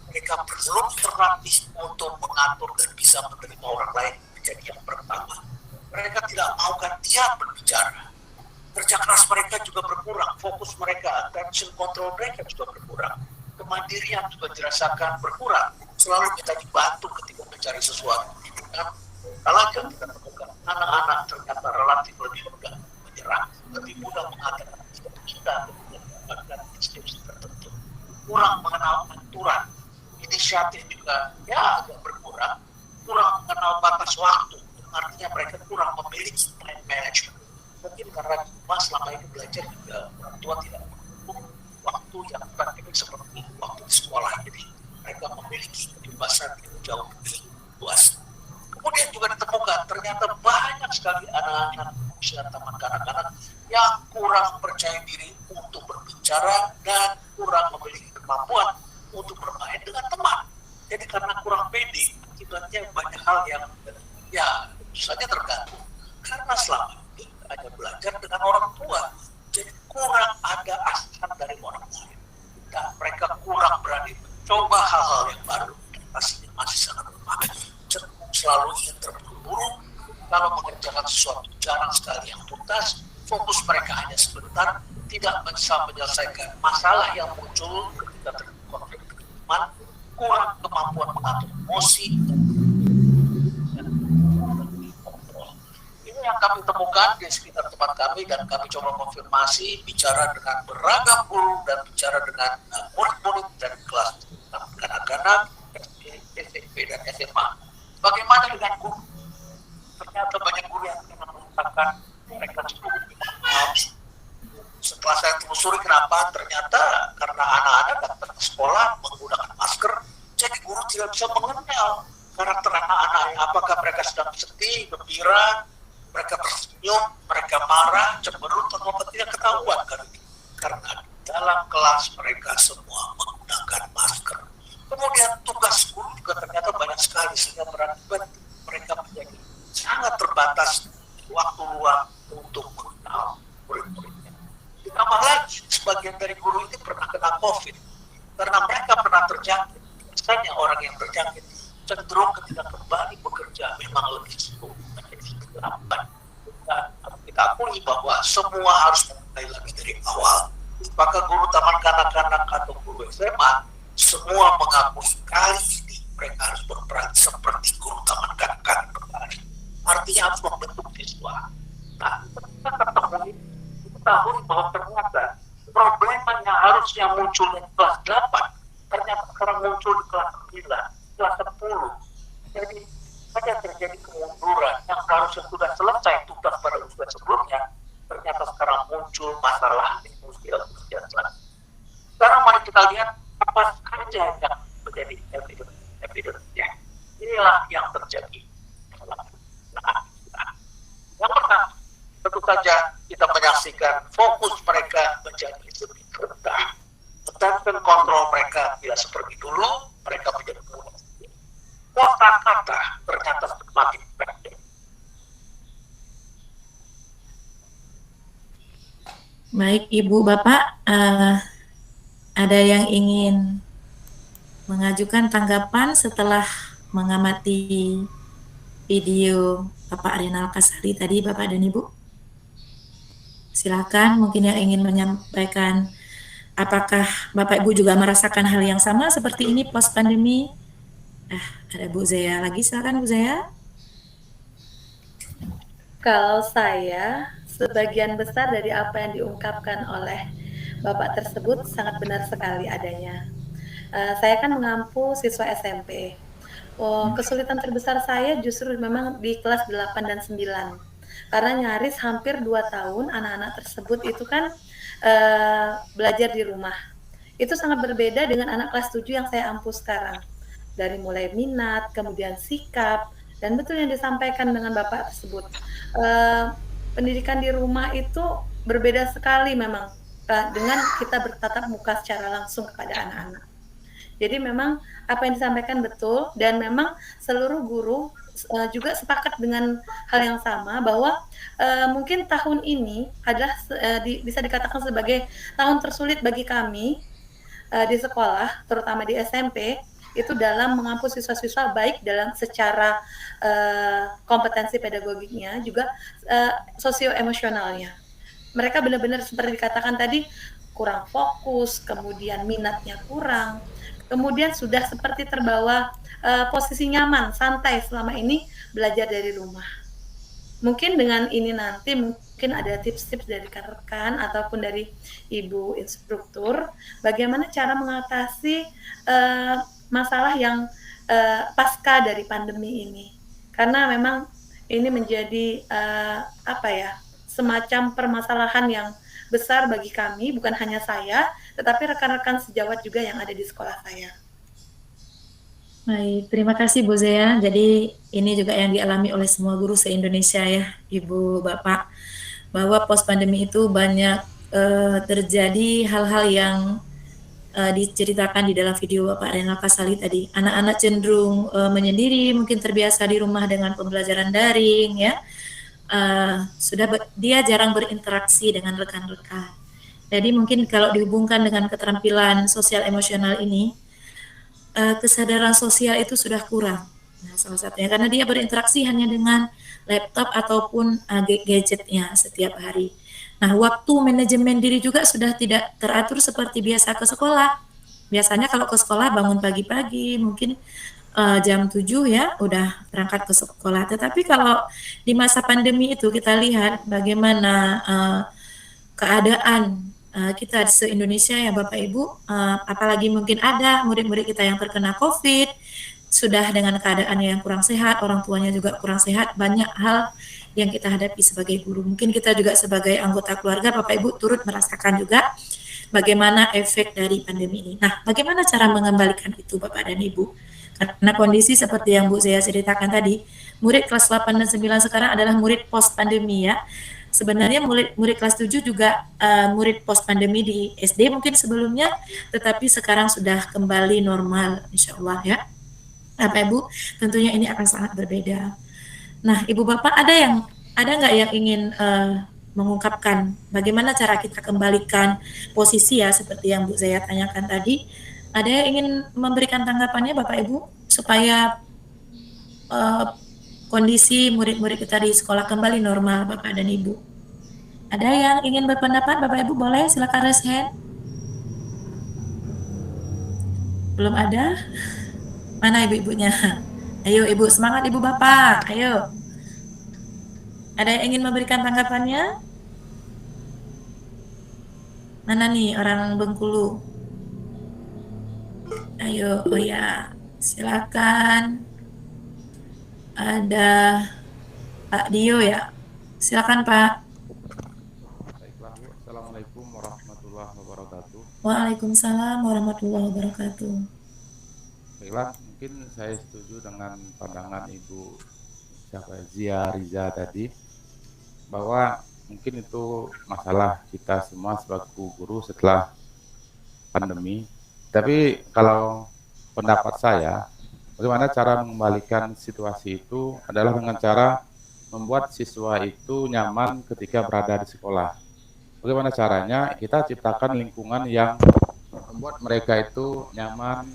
Mereka belum terlatih untuk mengatur dan bisa menerima orang lain menjadi yang pertama. Mereka tidak mau gantian berbicara. Kerja keras mereka juga berkurang, fokus mereka, attention control mereka juga berkurang, kemandirian juga dirasakan berkurang, selalu kita dibantu ketika mencari sesuatu. Kalau kita temukan anak-anak ternyata relatif lebih mudah menyerah, lebih mudah mengatakan kita mendapatkan instruksi tertentu, kurang mengenal aturan, inisiatif juga ya agak berkurang, kurang mengenal batas waktu, artinya mereka kurang memiliki time management. Mungkin karena cuma selama ini belajar juga orang tua tidak mendukung waktu yang praktik seperti waktu di sekolah, jadi mereka memiliki kebebasan yang jauh lebih luas. Kemudian juga ditemukan ternyata banyak sekali anak-anak usia taman kanak-kanak yang kurang percaya diri untuk berbicara dan kurang memiliki kemampuan untuk bermain dengan teman. Jadi karena kurang pede, akibatnya banyak hal yang ya tentu saja terganggu karena selama hanya belajar dengan orang tua, jadi kurang ada asuhan dari orang lain. Dan mereka kurang berani mencoba hal-hal yang baru, dan pastinya masih sangat lemah, cenderung selalu ingin terburu-buru. Kalau mengenai bisa menyelesaikan masalah yang muncul ketika terjadi konflik dengan teman, kurang kemampuan mengatur emosi, ini yang kami temukan di sekitar tempat kami, dan kami coba konfirmasi, bicara dengan beragam guru dan bicara dengan murid-murid dari kelas anak-anak SMP dan SMA. Bagaimana dengan guru? Ternyata banyak guru yang mengatakan mereka cukup setelah saya telusuri kenapa, ternyata karena anak-anak datang ke sekolah menggunakan masker, jadi guru tidak bisa mengenal karakter anak-anak, apakah mereka sedang sedih, gembira, mereka tersenyum, mereka marah, cemberut, atau tidak ketahuan karena di dalam kelas mereka semua menggunakan masker. Kemudian tugas guru juga ternyata banyak sekali, sehingga berakibat mereka menjadi sangat terbatas waktu luang untuk mengenal murid-muridnya. Ditambah lagi, sebagian dari guru ini pernah kena COVID, karena mereka pernah terjangkit. Biasanya orang yang terjangkit cenderung ketika kembali bekerja memang lebih sibuk, menjadi lambat. Kita akui bahwa semua harus mulai lagi dari awal. Maka guru taman kanak-kanak atau guru SMA semua mengaku sekali ini mereka harus berperan seperti guru taman kanak-kanak kembali. Artinya harus membentuk siswa. Nah, kita ketahui bahwa ternyata problema yang harusnya muncul di kelas 8 ternyata sekarang muncul di kelas 9, kelas 10. Jadi saja terjadi kemunduran yang seharusnya sudah selesai tugas pada usia sebelumnya, ternyata sekarang muncul masalah di usia selanjutnya. Sekarang mari kita lihat apa saja yang menjadi evidence-nya. Inilah yang terjadi. Yang pertama, tentu saja kita menyaksikan fokus mereka menjadi lebih rendah. Attention control mereka tidak seperti dulu, mereka menjadi mudah. Kata-kata ternyata semakin pendek. Baik, Ibu, Bapak, ada yang ingin mengajukan tanggapan setelah mengamati video Bapak Renal Kasali tadi, Bapak dan Ibu? Silakan, mungkin yang ingin menyampaikan apakah Bapak Ibu juga merasakan hal yang sama seperti ini post pandemi? Ada Bu Zaya lagi, silakan Bu Zaya. Kalau saya, sebagian besar dari apa yang diungkapkan oleh Bapak tersebut sangat benar sekali adanya. Saya kan mengampu siswa SMP. Kesulitan terbesar saya justru memang di kelas 8 dan 9. Karena nyaris hampir 2 tahun anak-anak tersebut itu kan belajar di rumah. Itu sangat berbeda dengan anak kelas 7 yang saya ampu sekarang. Dari mulai minat, kemudian sikap, dan betul yang disampaikan dengan Bapak tersebut. Pendidikan di rumah itu berbeda sekali memang dengan kita bertatap muka secara langsung kepada anak-anak. Jadi memang apa yang disampaikan betul, dan memang seluruh guru juga sepakat dengan hal yang sama bahwa mungkin tahun ini adalah bisa dikatakan sebagai tahun tersulit bagi kami di sekolah, terutama di SMP, itu dalam mengampu siswa-siswa baik dalam secara kompetensi pedagogiknya, juga sosio-emosionalnya. Mereka benar-benar seperti dikatakan tadi, kurang fokus, kemudian minatnya kurang, kemudian sudah seperti terbawa posisi nyaman, santai selama ini belajar dari rumah. Mungkin dengan ini nanti mungkin ada tips-tips dari rekan-rekan ataupun dari Ibu instruktur, bagaimana cara mengatasi masalah yang pasca dari pandemi ini. Karena memang ini menjadi semacam permasalahan yang besar bagi kami, bukan hanya saya, tetapi rekan-rekan sejawat juga yang ada di sekolah saya. Baik, terima kasih Bu Zaya. Jadi ini juga yang dialami oleh semua guru se-Indonesia ya, Ibu Bapak, bahwa post pandemi itu banyak terjadi hal-hal yang diceritakan di dalam video Bapak Renal Kasali tadi. Anak-anak cenderung menyendiri, mungkin terbiasa di rumah dengan pembelajaran daring ya. Dia jarang berinteraksi dengan rekan-rekan. Jadi mungkin kalau dihubungkan dengan keterampilan sosial emosional ini, kesadaran sosial itu sudah kurang. Nah, salah satunya karena dia berinteraksi hanya dengan laptop ataupun gadgetnya setiap hari. Nah, waktu manajemen diri juga sudah tidak teratur seperti biasa ke sekolah. Biasanya kalau ke sekolah bangun pagi-pagi, mungkin jam 7 ya udah berangkat ke sekolah. Tetapi kalau di masa pandemi itu kita lihat bagaimana keadaan kita se-Indonesia ya Bapak Ibu, apalagi mungkin ada murid-murid kita yang terkena COVID, sudah dengan keadaan yang kurang sehat, orang tuanya juga kurang sehat, banyak hal yang kita hadapi sebagai guru. Mungkin kita juga sebagai anggota keluarga Bapak Ibu turut merasakan juga bagaimana efek dari pandemi ini. Nah, bagaimana cara mengembalikan itu Bapak dan Ibu? Karena kondisi seperti yang Bu saya ceritakan tadi, murid kelas 8 dan 9 sekarang adalah murid post pandemi ya. Sebenarnya murid kelas 7 juga murid post pandemi di SD mungkin sebelumnya, tetapi sekarang sudah kembali normal insya Allah ya. Bapak Ibu, tentunya ini akan sangat berbeda. Nah, Ibu Bapak ada nggak yang ingin mengungkapkan bagaimana cara kita kembalikan posisi ya seperti yang Bu Zaya tanyakan tadi? Ada yang ingin memberikan tanggapannya Bapak Ibu supaya kondisi murid-murid kita di sekolah kembali normal Bapak dan Ibu? Ada yang ingin berpendapat Bapak Ibu? Boleh silakan raise hand. Belum ada? Mana ibu-ibunya? Ayo Ibu, semangat Ibu Bapak, ayo. Ada yang ingin memberikan tanggapannya? Mana nih orang Bengkulu? Ayo, oh ya, silakan. Ada Pak Dio ya, silakan Pak. Baiklah, Bu. Assalamualaikum warahmatullahi wabarakatuh. Waalaikumsalam warahmatullahi wabarakatuh. Baiklah, mungkin saya setuju dengan pandangan Ibu Zia Riza tadi, bahwa mungkin itu masalah kita semua sebagai guru setelah pandemi. Tapi kalau pendapat saya, bagaimana cara mengembalikan situasi itu adalah dengan cara membuat siswa itu nyaman ketika berada di sekolah. Bagaimana caranya? Kita ciptakan lingkungan yang membuat mereka itu nyaman,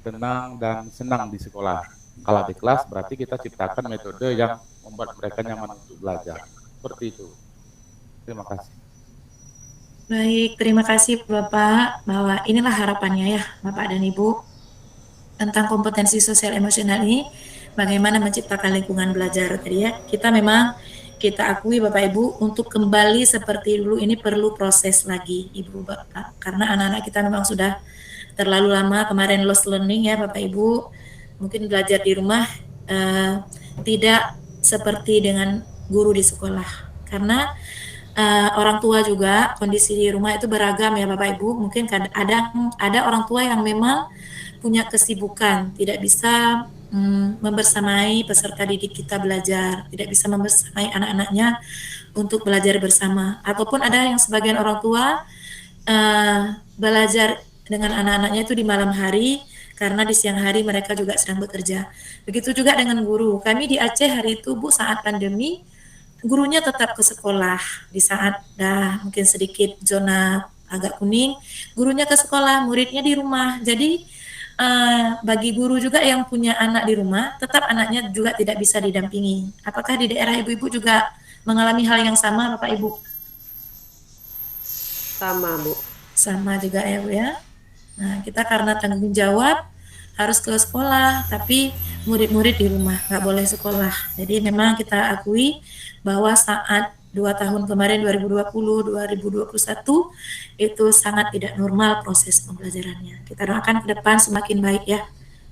tenang, dan senang di sekolah. Kalau di kelas berarti kita ciptakan metode yang membuat mereka nyaman untuk belajar. Seperti itu. Terima kasih. Baik, terima kasih Bapak, bahwa inilah harapannya ya Bapak dan Ibu tentang kompetensi sosial emosional ini, bagaimana menciptakan lingkungan belajar tadi ya. Kita memang kita akui Bapak Ibu untuk kembali seperti dulu ini perlu proses lagi Ibu Bapak, karena anak-anak kita memang sudah terlalu lama kemarin lost learning ya Bapak Ibu, mungkin belajar di rumah tidak seperti dengan guru di sekolah, karena orang tua juga kondisi di rumah itu beragam ya Bapak Ibu. Mungkin ada orang tua yang memang punya kesibukan, tidak bisa membersamai peserta didik kita belajar, tidak bisa membersamai anak-anaknya untuk belajar bersama. Ataupun ada yang sebagian orang tua belajar dengan anak-anaknya itu di malam hari, karena di siang hari mereka juga sedang bekerja. Begitu juga dengan guru. Kami di Aceh hari itu Bu, saat pandemi, gurunya tetap ke sekolah. Di saat mungkin sedikit zona agak kuning, gurunya ke sekolah, muridnya di rumah. Jadi bagi guru juga yang punya anak di rumah, tetap anaknya juga tidak bisa didampingi. Apakah di daerah ibu-ibu juga mengalami hal yang sama Bapak Ibu? Sama Bu. Sama juga ya Bu ya. Nah, kita karena tanggung jawab harus ke sekolah, tapi murid-murid di rumah, nggak boleh sekolah. Jadi memang kita akui bahwa saat 2 tahun kemarin 2020-2021 itu sangat tidak normal proses pembelajarannya. Kita doakan ke depan semakin baik ya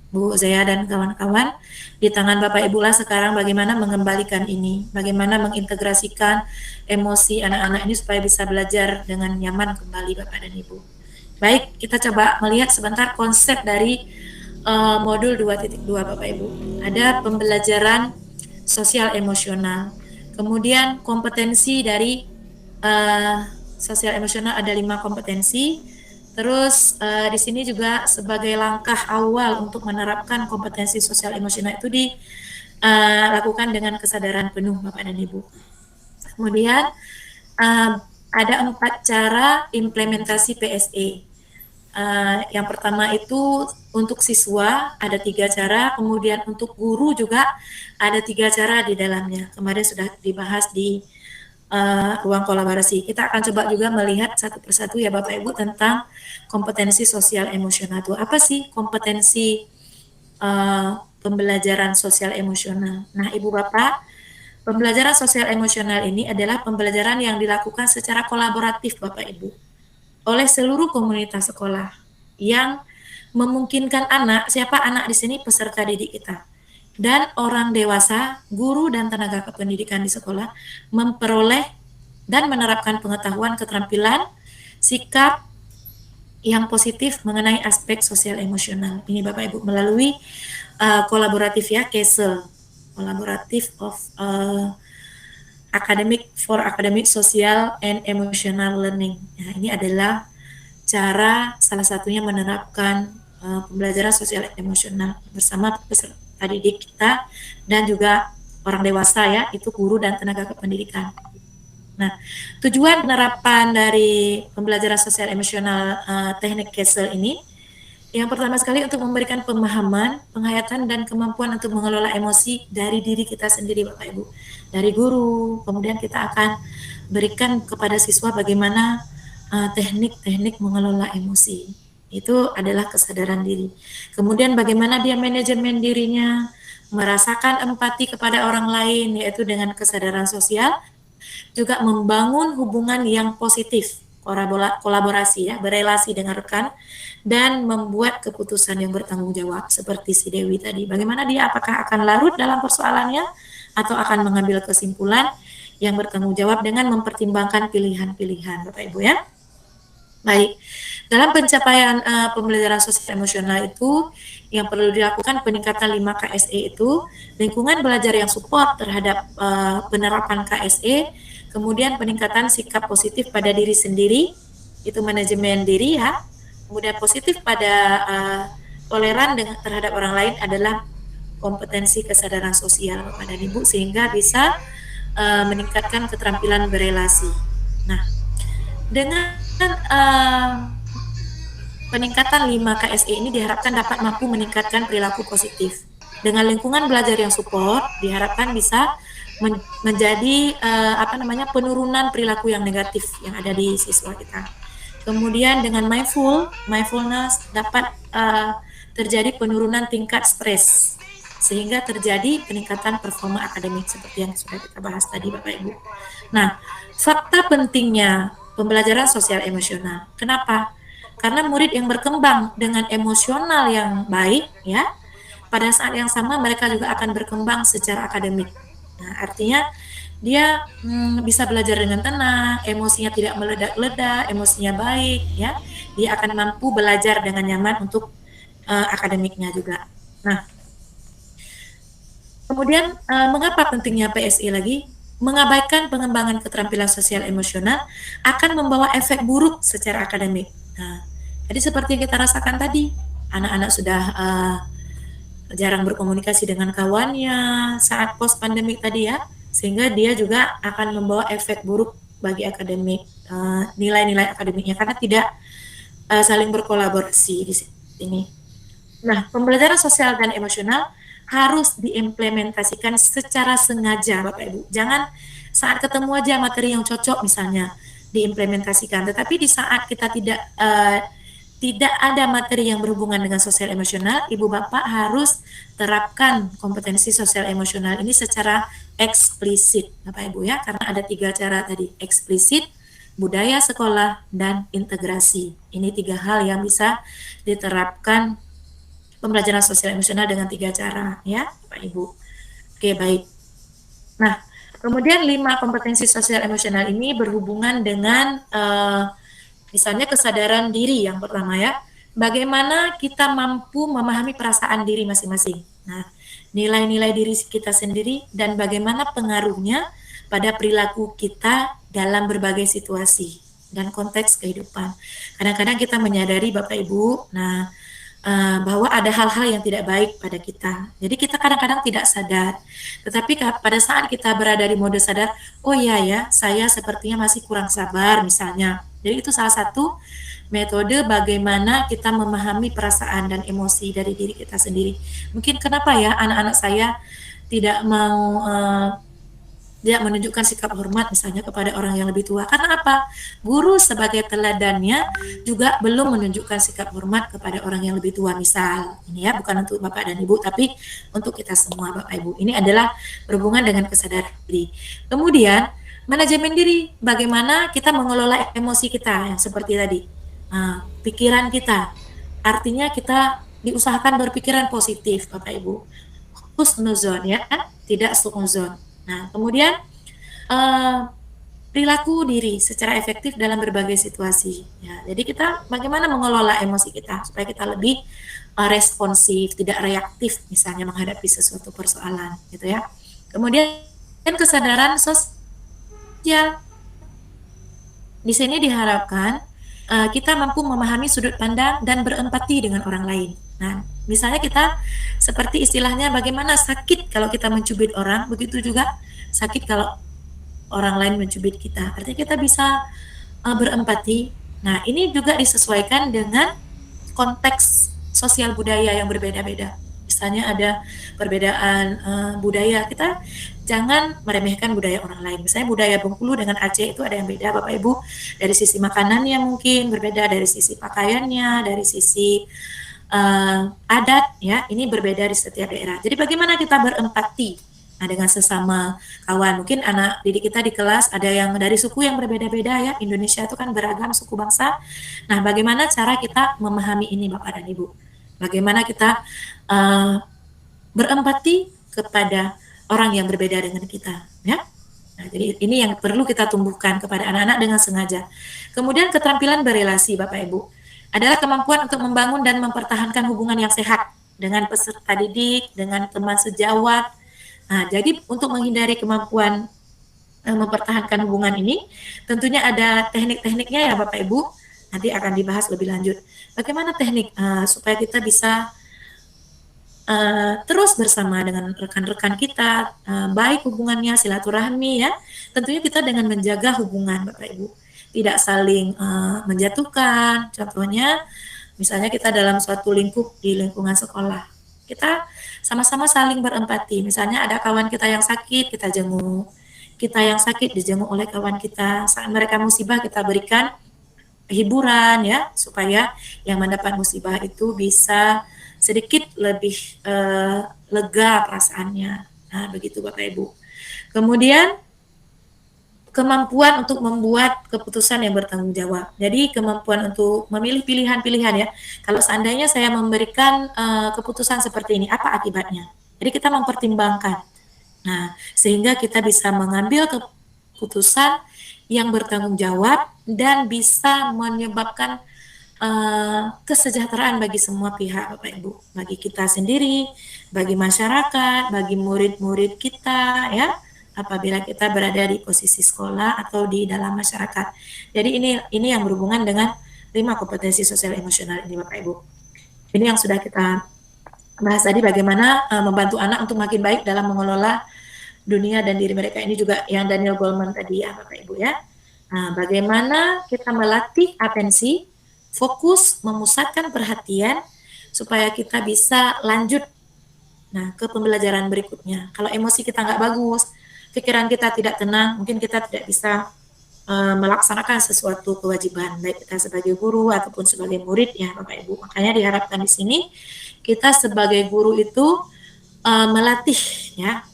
Bu Zaya dan kawan-kawan. Di tangan Bapak Ibu lah sekarang bagaimana mengembalikan ini, bagaimana mengintegrasikan emosi anak-anak ini supaya bisa belajar dengan nyaman kembali Bapak dan Ibu. Baik, kita coba melihat sebentar konsep dari modul 2.2 Bapak Ibu. Ada pembelajaran sosial emosional. Kemudian kompetensi dari sosial emosional ada 5 kompetensi. Terus di sini juga sebagai langkah awal untuk menerapkan kompetensi sosial emosional itu dilakukan dengan kesadaran penuh Bapak dan Ibu. Kemudian ada 4 cara implementasi PSE. Yang pertama itu untuk siswa ada 3 cara, kemudian untuk guru juga ada 3 cara di dalamnya. Kemarin sudah dibahas di ruang kolaborasi. Kita akan coba juga melihat satu persatu ya Bapak Ibu tentang kompetensi sosial emosional itu. Apa sih kompetensi pembelajaran sosial emosional? Nah, Ibu Bapak, pembelajaran sosial emosional ini adalah pembelajaran yang dilakukan secara kolaboratif Bapak Ibu oleh seluruh komunitas sekolah yang memungkinkan anak, siapa anak di sini peserta didik kita, dan orang dewasa, guru dan tenaga kependidikan di sekolah memperoleh dan menerapkan pengetahuan, keterampilan, sikap yang positif mengenai aspek sosial emosional. Ini Bapak Ibu melalui kolaboratif ya, CASEL, Collaborative of Academic, Social and Emotional Learning. Nah, ini adalah cara salah satunya menerapkan pembelajaran sosial emosional bersama peserta didik kita dan juga orang dewasa ya, itu guru dan tenaga kependidikan. Nah, tujuan penerapan dari pembelajaran sosial emosional teknik CASEL ini yang pertama sekali untuk memberikan pemahaman, penghayatan dan kemampuan untuk mengelola emosi dari diri kita sendiri Bapak Ibu. Dari guru, kemudian kita akan berikan kepada siswa bagaimana teknik-teknik mengelola emosi. Itu adalah kesadaran diri. Kemudian bagaimana dia manajemen dirinya, merasakan empati kepada orang lain, yaitu dengan kesadaran sosial, juga membangun hubungan yang positif, kolaborasi ya, berelasi dengan rekan, dan membuat keputusan yang bertanggung jawab, seperti si Dewi tadi. Bagaimana dia, apakah akan larut dalam persoalannya, atau akan mengambil kesimpulan yang bertanggung jawab dengan mempertimbangkan pilihan-pilihan, Bapak Ibu ya. Baik, dalam pencapaian pembelajaran sosial emosional itu yang perlu dilakukan peningkatan 5 KSE itu lingkungan belajar yang support terhadap penerapan KSE, kemudian peningkatan sikap positif pada diri sendiri, itu manajemen diri ya, kemudian positif pada toleran terhadap orang lain adalah kompetensi kesadaran sosial Bapak dan Ibu, sehingga bisa meningkatkan keterampilan berelasi. Nah, dengan peningkatan 5 KSE ini diharapkan dapat mampu meningkatkan perilaku positif. Dengan lingkungan belajar yang support, diharapkan bisa menjadi penurunan perilaku yang negatif yang ada di siswa kita. Kemudian dengan mindfulness dapat terjadi penurunan tingkat stres, sehingga terjadi peningkatan performa akademik seperti yang sudah kita bahas tadi Bapak Ibu. Nah, fakta pentingnya pembelajaran sosial emosional. Kenapa? Karena murid yang berkembang dengan emosional yang baik, ya, pada saat yang sama mereka juga akan berkembang secara akademik. Nah, artinya dia bisa belajar dengan tenang, emosinya tidak meledak-ledak, emosinya baik, ya. Dia akan mampu belajar dengan nyaman untuk akademiknya juga. Nah, kemudian mengapa pentingnya PSE lagi? Mengabaikan pengembangan keterampilan sosial emosional akan membawa efek buruk secara akademik. Nah, jadi seperti yang kita rasakan tadi, anak-anak sudah jarang berkomunikasi dengan kawannya saat post pandemik tadi ya, sehingga dia juga akan membawa efek buruk bagi akademik, nilai-nilai akademiknya karena tidak saling berkolaborasi di sini. Nah, pembelajaran sosial dan emosional harus diimplementasikan secara sengaja Bapak Ibu. Jangan saat ketemu aja materi yang cocok misalnya diimplementasikan, tetapi di saat kita tidak ada materi yang berhubungan dengan sosial emosional, Ibu Bapak harus terapkan kompetensi sosial emosional ini secara eksplisit Bapak Ibu ya, karena ada 3 cara tadi, eksplisit, budaya sekolah, dan integrasi. Ini 3 hal yang bisa diterapkan pembelajaran sosial emosional dengan 3 cara ya Bapak Ibu. Oke, baik. Nah, kemudian 5 kompetensi sosial emosional ini berhubungan dengan misalnya kesadaran diri yang pertama ya. Bagaimana kita mampu memahami perasaan diri masing-masing. Nah, nilai-nilai diri kita sendiri dan bagaimana pengaruhnya pada perilaku kita dalam berbagai situasi dan konteks kehidupan. Kadang-kadang kita menyadari Bapak Ibu, bahwa ada hal-hal yang tidak baik pada kita. Jadi kita kadang-kadang tidak sadar. Tetapi pada saat kita berada di mode sadar, oh iya ya, saya sepertinya masih kurang sabar misalnya. Jadi itu salah satu metode bagaimana kita memahami perasaan dan emosi dari diri kita sendiri. Mungkin kenapa ya anak-anak saya tidak mau tidak menunjukkan sikap hormat misalnya kepada orang yang lebih tua. Karena apa? Guru sebagai teladannya juga belum menunjukkan sikap hormat kepada orang yang lebih tua. Misal, ini ya bukan untuk Bapak dan Ibu, tapi untuk kita semua Bapak Ibu. Ini adalah berhubungan dengan kesadaran diri. Kemudian, manajemen diri, bagaimana kita mengelola emosi kita yang seperti tadi. Pikiran kita, artinya kita diusahakan berpikiran positif Bapak Ibu. Husnuzon ya, tidak su'uzon. Nah, kemudian perilaku diri secara efektif dalam berbagai situasi. Ya, jadi kita bagaimana mengelola emosi kita supaya kita lebih responsif, tidak reaktif misalnya menghadapi sesuatu persoalan, gitu ya. Kemudian kesadaran sosial. Di sini diharapkan kita mampu memahami sudut pandang dan berempati dengan orang lain. Nah, misalnya kita seperti istilahnya bagaimana sakit kalau kita mencubit orang, begitu juga sakit kalau orang lain mencubit kita. Artinya kita bisa berempati. Nah, ini juga disesuaikan dengan konteks sosial budaya yang berbeda-beda. Misalnya ada perbedaan budaya, kita jangan meremehkan budaya orang lain. Misalnya budaya Bengkulu dengan Aceh itu ada yang beda Bapak Ibu. Dari sisi makanannya mungkin berbeda, dari sisi pakaiannya, dari sisi adat ya, ini berbeda di setiap daerah. Jadi bagaimana kita berempati dengan sesama kawan. Mungkin anak didik kita di kelas ada yang dari suku yang berbeda-beda ya. Indonesia itu kan beragam suku bangsa. Nah, bagaimana cara kita memahami ini Bapak dan Ibu? Bagaimana kita berempati kepada orang yang berbeda dengan kita ya. Nah, jadi ini yang perlu kita tumbuhkan kepada anak-anak dengan sengaja. Kemudian keterampilan berelasi Bapak Ibu adalah kemampuan untuk membangun dan mempertahankan hubungan yang sehat dengan peserta didik, dengan teman sejawat. Nah, jadi untuk menghindari kemampuan mempertahankan hubungan ini, tentunya ada teknik-tekniknya ya Bapak Ibu, nanti akan dibahas lebih lanjut. Bagaimana teknik supaya kita bisa terus bersama dengan rekan-rekan kita, baik hubungannya, silaturahmi ya, tentunya kita dengan menjaga hubungan Bapak Ibu. Tidak saling menjatuhkan. Contohnya, misalnya kita dalam suatu lingkup di lingkungan sekolah, kita sama-sama saling berempati. Misalnya ada kawan kita yang sakit, kita jenguk. Kita yang sakit dijenguk oleh kawan kita. Saat mereka musibah, kita berikan hiburan ya, supaya yang mendapat musibah itu bisa sedikit lebih lega perasaannya. Nah, begitu Bapak Ibu. Kemudian kemampuan untuk membuat keputusan yang bertanggung jawab. Jadi kemampuan untuk memilih pilihan-pilihan ya. Kalau seandainya saya memberikan keputusan seperti ini, apa akibatnya? Jadi kita mempertimbangkan. Nah, sehingga kita bisa mengambil keputusan yang bertanggung jawab dan bisa menyebabkan kesejahteraan bagi semua pihak Bapak Ibu. Bagi kita sendiri, bagi masyarakat, bagi murid-murid kita ya. Apabila kita berada di posisi sekolah atau di dalam masyarakat. Jadi ini yang berhubungan dengan 5 kompetensi sosial emosional ini Bapak Ibu. Ini yang sudah kita bahas tadi, bagaimana membantu anak untuk makin baik dalam mengelola dunia dan diri mereka. Ini juga yang Daniel Goleman tadi ya Bapak Ibu ya. Nah, bagaimana kita melatih atensi, fokus, memusatkan perhatian supaya kita bisa lanjut ke pembelajaran berikutnya. Kalau emosi kita nggak bagus, pikiran kita tidak tenang, mungkin kita tidak bisa melaksanakan sesuatu kewajiban, baik kita sebagai guru ataupun sebagai murid ya Bapak Ibu. Makanya diharapkan di sini kita sebagai guru itu melatih ya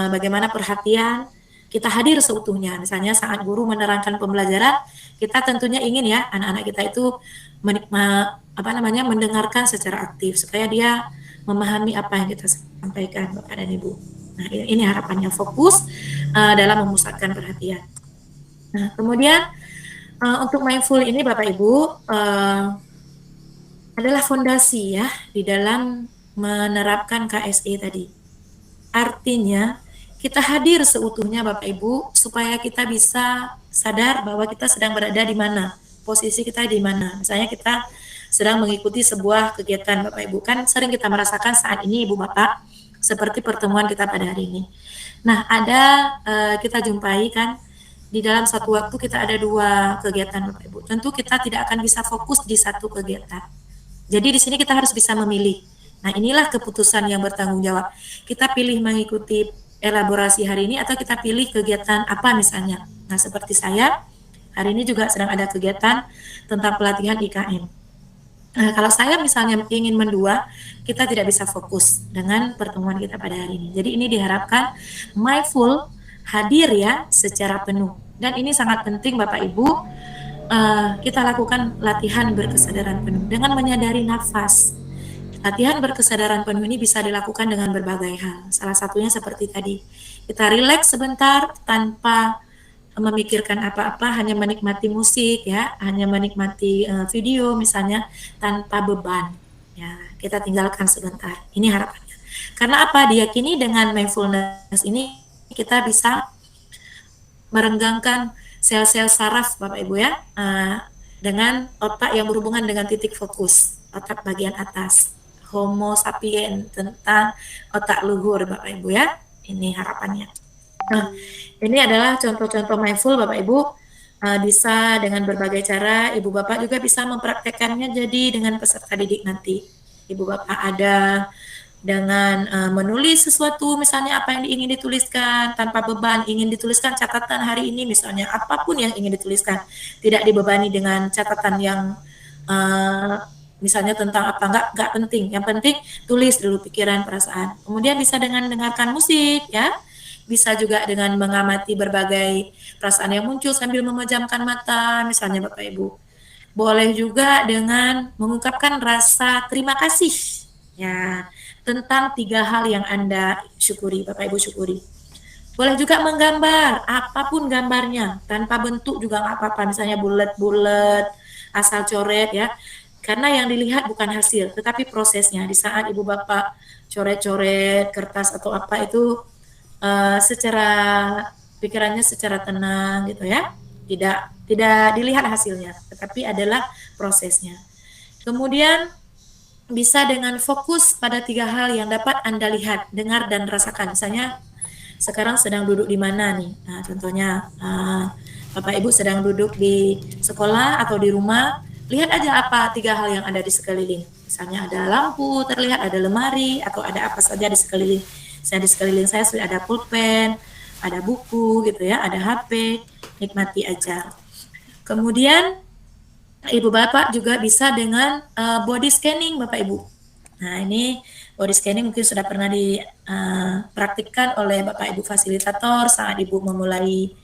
bagaimana perhatian kita hadir seutuhnya. Misalnya saat guru menerangkan pembelajaran, kita tentunya ingin ya anak-anak kita itu mendengarkan secara aktif supaya dia memahami apa yang kita sampaikan Bapak dan Ibu. Nah, ini harapannya, fokus dalam memusatkan perhatian. Nah, kemudian untuk mindful ini Bapak Ibu adalah fondasi ya di dalam menerapkan KSE tadi. Artinya kita hadir seutuhnya Bapak Ibu supaya kita bisa sadar bahwa kita sedang berada di mana, posisi kita di mana. Misalnya kita sedang mengikuti sebuah kegiatan Bapak Ibu, kan sering kita merasakan saat ini Ibu Bapak seperti pertemuan kita pada hari ini. Nah, ada kita jumpai kan di dalam satu waktu kita ada 2 kegiatan Bapak Ibu. Tentu kita tidak akan bisa fokus di satu kegiatan. Jadi di sini kita harus bisa memilih. Nah, inilah keputusan yang bertanggung jawab. Kita pilih mengikuti elaborasi hari ini atau kita pilih kegiatan apa misalnya. Nah, seperti saya hari ini juga sedang ada kegiatan tentang pelatihan IKN. Nah, kalau saya misalnya ingin mendua, kita tidak bisa fokus dengan pertemuan kita pada hari ini. Jadi ini diharapkan mindful, hadir ya secara penuh. Dan ini sangat penting Bapak Ibu, kita lakukan latihan berkesadaran penuh dengan menyadari nafas. Latihan berkesadaran penuh ini bisa dilakukan dengan berbagai hal. Salah satunya seperti tadi, kita rileks sebentar tanpa memikirkan apa-apa, hanya menikmati musik ya, hanya menikmati video misalnya tanpa beban. Ya, kita tinggalkan sebentar. Ini harapannya. Karena apa? Diyakini dengan mindfulness ini kita bisa merenggangkan sel-sel saraf Bapak Ibu ya, dengan otak yang berhubungan dengan titik fokus, otak bagian atas. Homo sapien, tentang otak luhur Bapak Ibu ya. Ini harapannya. Nah, ini adalah contoh-contoh mindful Bapak Ibu, bisa dengan berbagai cara. Ibu Bapak juga bisa mempraktekannya jadi dengan peserta didik nanti. Ibu Bapak ada dengan menulis sesuatu misalnya apa yang ingin dituliskan tanpa beban, ingin dituliskan catatan hari ini misalnya, apapun yang ingin dituliskan, tidak dibebani dengan catatan yang misalnya tentang apa, enggak penting. Yang penting tulis dulu pikiran, perasaan. Kemudian bisa dengan mendengarkan musik ya. Bisa juga dengan mengamati berbagai perasaan yang muncul sambil memejamkan mata, misalnya Bapak Ibu. Boleh juga dengan mengungkapkan rasa terima kasih ya tentang 3 hal yang Anda syukuri, Bapak Ibu syukuri. Boleh juga menggambar, apapun gambarnya, tanpa bentuk juga nggak apa-apa, misalnya bulat-bulat, asal coret ya. Karena yang dilihat bukan hasil, tetapi prosesnya. Di saat Ibu Bapak coret-coret kertas atau apa itu, secara pikirannya secara tenang gitu ya, tidak dilihat hasilnya, tetapi adalah prosesnya. Kemudian bisa dengan fokus pada 3 hal yang dapat Anda lihat, dengar dan rasakan. Misalnya sekarang sedang duduk di mana nih? Nah, contohnya Bapak Ibu sedang duduk di sekolah atau di rumah, lihat aja apa 3 hal yang ada di sekeliling. Misalnya ada lampu terlihat, ada lemari, atau ada apa saja di sekeliling. Di sekeliling saya sudah ada pulpen, ada buku gitu ya, ada HP, nikmati aja. Kemudian Ibu Bapak juga bisa dengan body scanning Bapak Ibu. Nah ini body scanning mungkin sudah pernah dipraktikkan oleh Bapak Ibu fasilitator saat Ibu memulai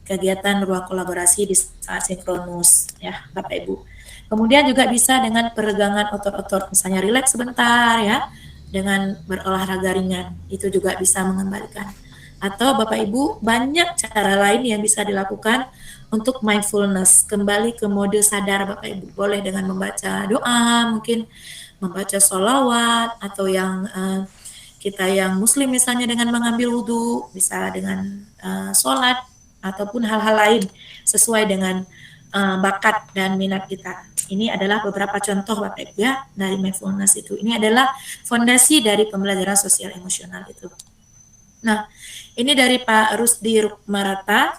kegiatan ruang kolaborasi di saat sinkronus ya Bapak Ibu. Kemudian juga bisa dengan peregangan otot-otot, misalnya rileks sebentar ya, dengan berolahraga ringan, itu juga bisa mengembalikan. Atau Bapak Ibu banyak cara lain yang bisa dilakukan untuk mindfulness, kembali ke mode sadar Bapak Ibu. Boleh dengan membaca doa, mungkin membaca sholawat, atau yang kita yang muslim misalnya dengan mengambil wudhu, bisa dengan sholat, ataupun hal-hal lain sesuai dengan bakat dan minat kita. Ini adalah beberapa contoh Bapak Ibu ya dari mindfulness itu. Ini adalah fondasi dari pembelajaran sosial emosional itu. Nah, ini dari Pak Rusdi Rukmarata.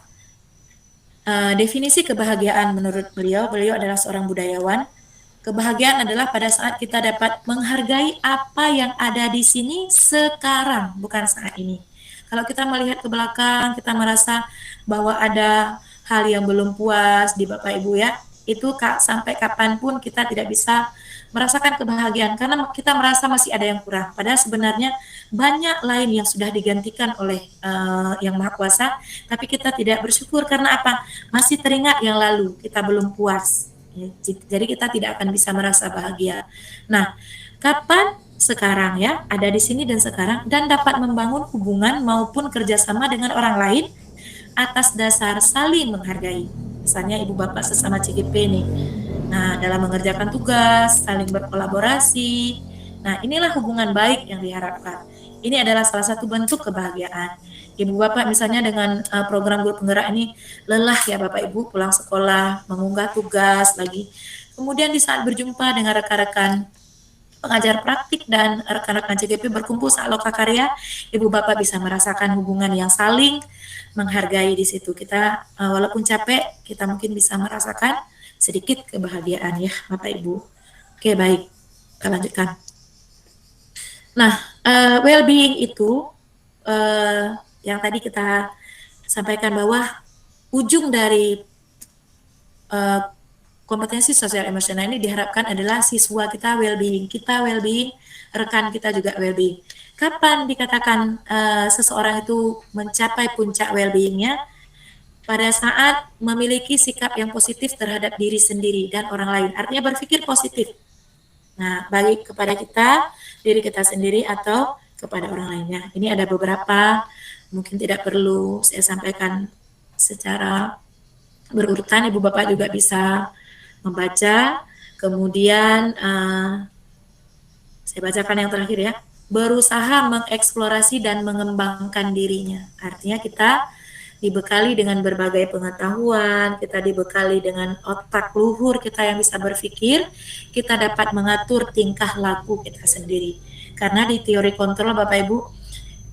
Definisi kebahagiaan menurut beliau adalah seorang budayawan. Kebahagiaan adalah pada saat kita dapat menghargai apa yang ada di sini sekarang, bukan saat ini. Kalau kita melihat ke belakang, kita merasa bahwa ada hal yang belum puas di Bapak Ibu ya, itu sampai kapanpun kita tidak bisa merasakan kebahagiaan karena kita merasa masih ada yang kurang. Padahal sebenarnya banyak lain yang sudah digantikan oleh Yang Maha Kuasa, tapi kita tidak bersyukur karena apa? Masih teringat yang lalu, kita belum puas. Ya, jadi kita tidak akan bisa merasa bahagia. Nah, kapan? Sekarang ya, ada di sini dan sekarang, dan dapat membangun hubungan maupun kerjasama dengan orang lain atas dasar saling menghargai. Misalnya Ibu Bapak sesama CGP nih. Nah, dalam mengerjakan tugas, saling berkolaborasi. Nah, inilah hubungan baik yang diharapkan. Ini adalah salah satu bentuk kebahagiaan. Ibu Bapak misalnya dengan program guru penggerak ini lelah ya Bapak Ibu pulang sekolah, mengunggah tugas lagi. Kemudian di saat berjumpa dengan rekan-rekan pengajar praktik dan rekan-rekan CGP berkumpul saat lokakarya, Ibu Bapak bisa merasakan hubungan yang saling menghargai di situ. Kita walaupun capek, kita mungkin bisa merasakan sedikit kebahagiaan ya Bapak Ibu. Oke, baik. Kita lanjutkan. Nah, well-being itu yang tadi kita sampaikan bahwa ujung dari kompetensi sosial emosional ini diharapkan adalah siswa kita well-being, rekan kita juga well-being. Kapan dikatakan seseorang itu mencapai puncak well-beingnya? Pada saat memiliki sikap yang positif terhadap diri sendiri dan orang lain, artinya berpikir positif. Nah, baik kepada kita, diri kita sendiri atau kepada orang lainnya. Ini ada beberapa, mungkin tidak perlu saya sampaikan secara berurutan, Ibu Bapak juga bisa membaca. Kemudian saya bacakan yang terakhir ya, berusaha mengeksplorasi dan mengembangkan dirinya. Artinya kita dibekali dengan berbagai pengetahuan, kita dibekali dengan otak luhur kita yang bisa berpikir, kita dapat mengatur tingkah laku kita sendiri. Karena di teori kontrol Bapak Ibu,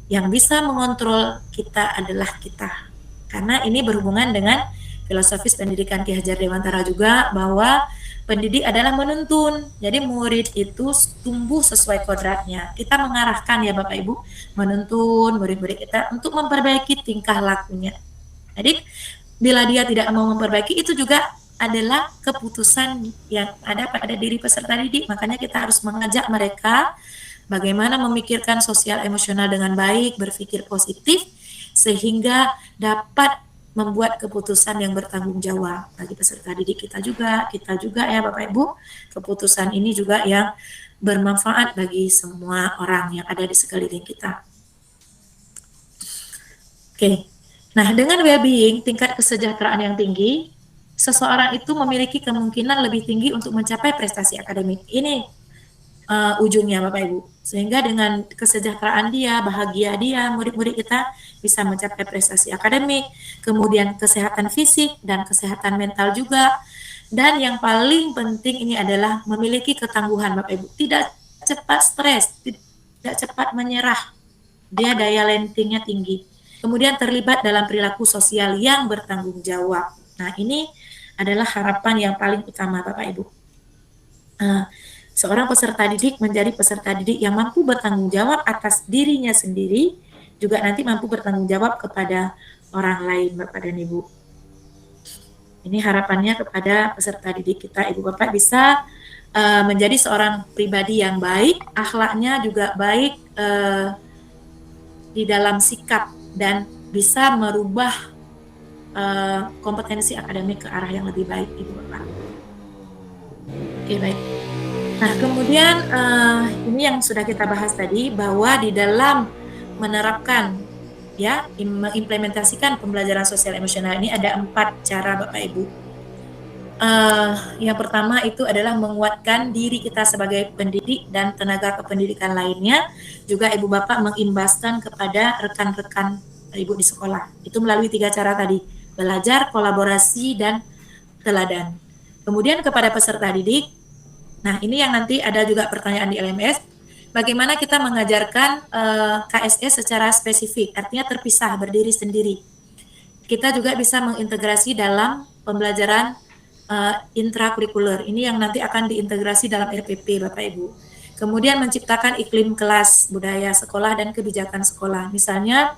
yang bisa mengontrol kita adalah kita. Karena ini berhubungan dengan filosofis pendidikan Ki Hajar Dewantara juga, bahwa pendidik adalah menuntun. Jadi murid itu tumbuh sesuai kodratnya. Kita mengarahkan ya Bapak Ibu, menuntun murid-murid kita untuk memperbaiki tingkah lakunya. Jadi bila dia tidak mau memperbaiki, itu juga adalah keputusan yang ada pada diri peserta didik. Makanya kita harus mengajak mereka bagaimana memikirkan sosial emosional dengan baik, berpikir positif, sehingga dapat membuat keputusan yang bertanggung jawab bagi peserta didik kita juga ya Bapak Ibu. Keputusan ini juga yang bermanfaat bagi semua orang yang ada di sekeliling kita. Oke. Nah, dengan well-being, tingkat kesejahteraan yang tinggi, seseorang itu memiliki kemungkinan lebih tinggi untuk mencapai prestasi akademik. Ini ujungnya Bapak Ibu. Sehingga dengan kesejahteraan dia, bahagia dia, murid-murid kita bisa mencapai prestasi akademik, kemudian kesehatan fisik dan kesehatan mental juga. Dan yang paling penting ini adalah memiliki ketangguhan Bapak Ibu. Tidak cepat stres, tidak cepat menyerah. Dia daya lentingnya tinggi. Kemudian terlibat dalam perilaku sosial yang bertanggung jawab. Nah, ini adalah harapan yang paling utama Bapak Ibu. Seorang peserta didik menjadi peserta didik yang mampu bertanggung jawab atas dirinya sendiri, juga nanti mampu bertanggung jawab kepada orang lain, Bapak dan Ibu. Ini harapannya kepada peserta didik kita, Ibu Bapak bisa menjadi seorang pribadi yang baik, akhlaknya juga baik di dalam sikap, dan bisa merubah kompetensi akademik ke arah yang lebih baik, Ibu Bapak. Oke, baik. Nah, kemudian ini yang sudah kita bahas tadi, bahwa di dalam menerapkan ya, mengimplementasikan pembelajaran sosial emosional ini ada 4 cara Bapak Ibu. Yang pertama itu adalah menguatkan diri kita sebagai pendidik dan tenaga kependidikan lainnya, juga Ibu Bapak mengimbaskan kepada rekan-rekan Ibu di sekolah. Itu melalui 3 cara tadi, belajar, kolaborasi, dan teladan. Kemudian kepada peserta didik, nah ini yang nanti ada juga pertanyaan di LMS, bagaimana kita mengajarkan KSS secara spesifik, artinya terpisah, berdiri sendiri. Kita juga bisa mengintegrasi dalam pembelajaran intrakurikuler, ini yang nanti akan diintegrasi dalam RPP Bapak Ibu. Kemudian menciptakan iklim kelas, budaya sekolah, dan kebijakan sekolah. Misalnya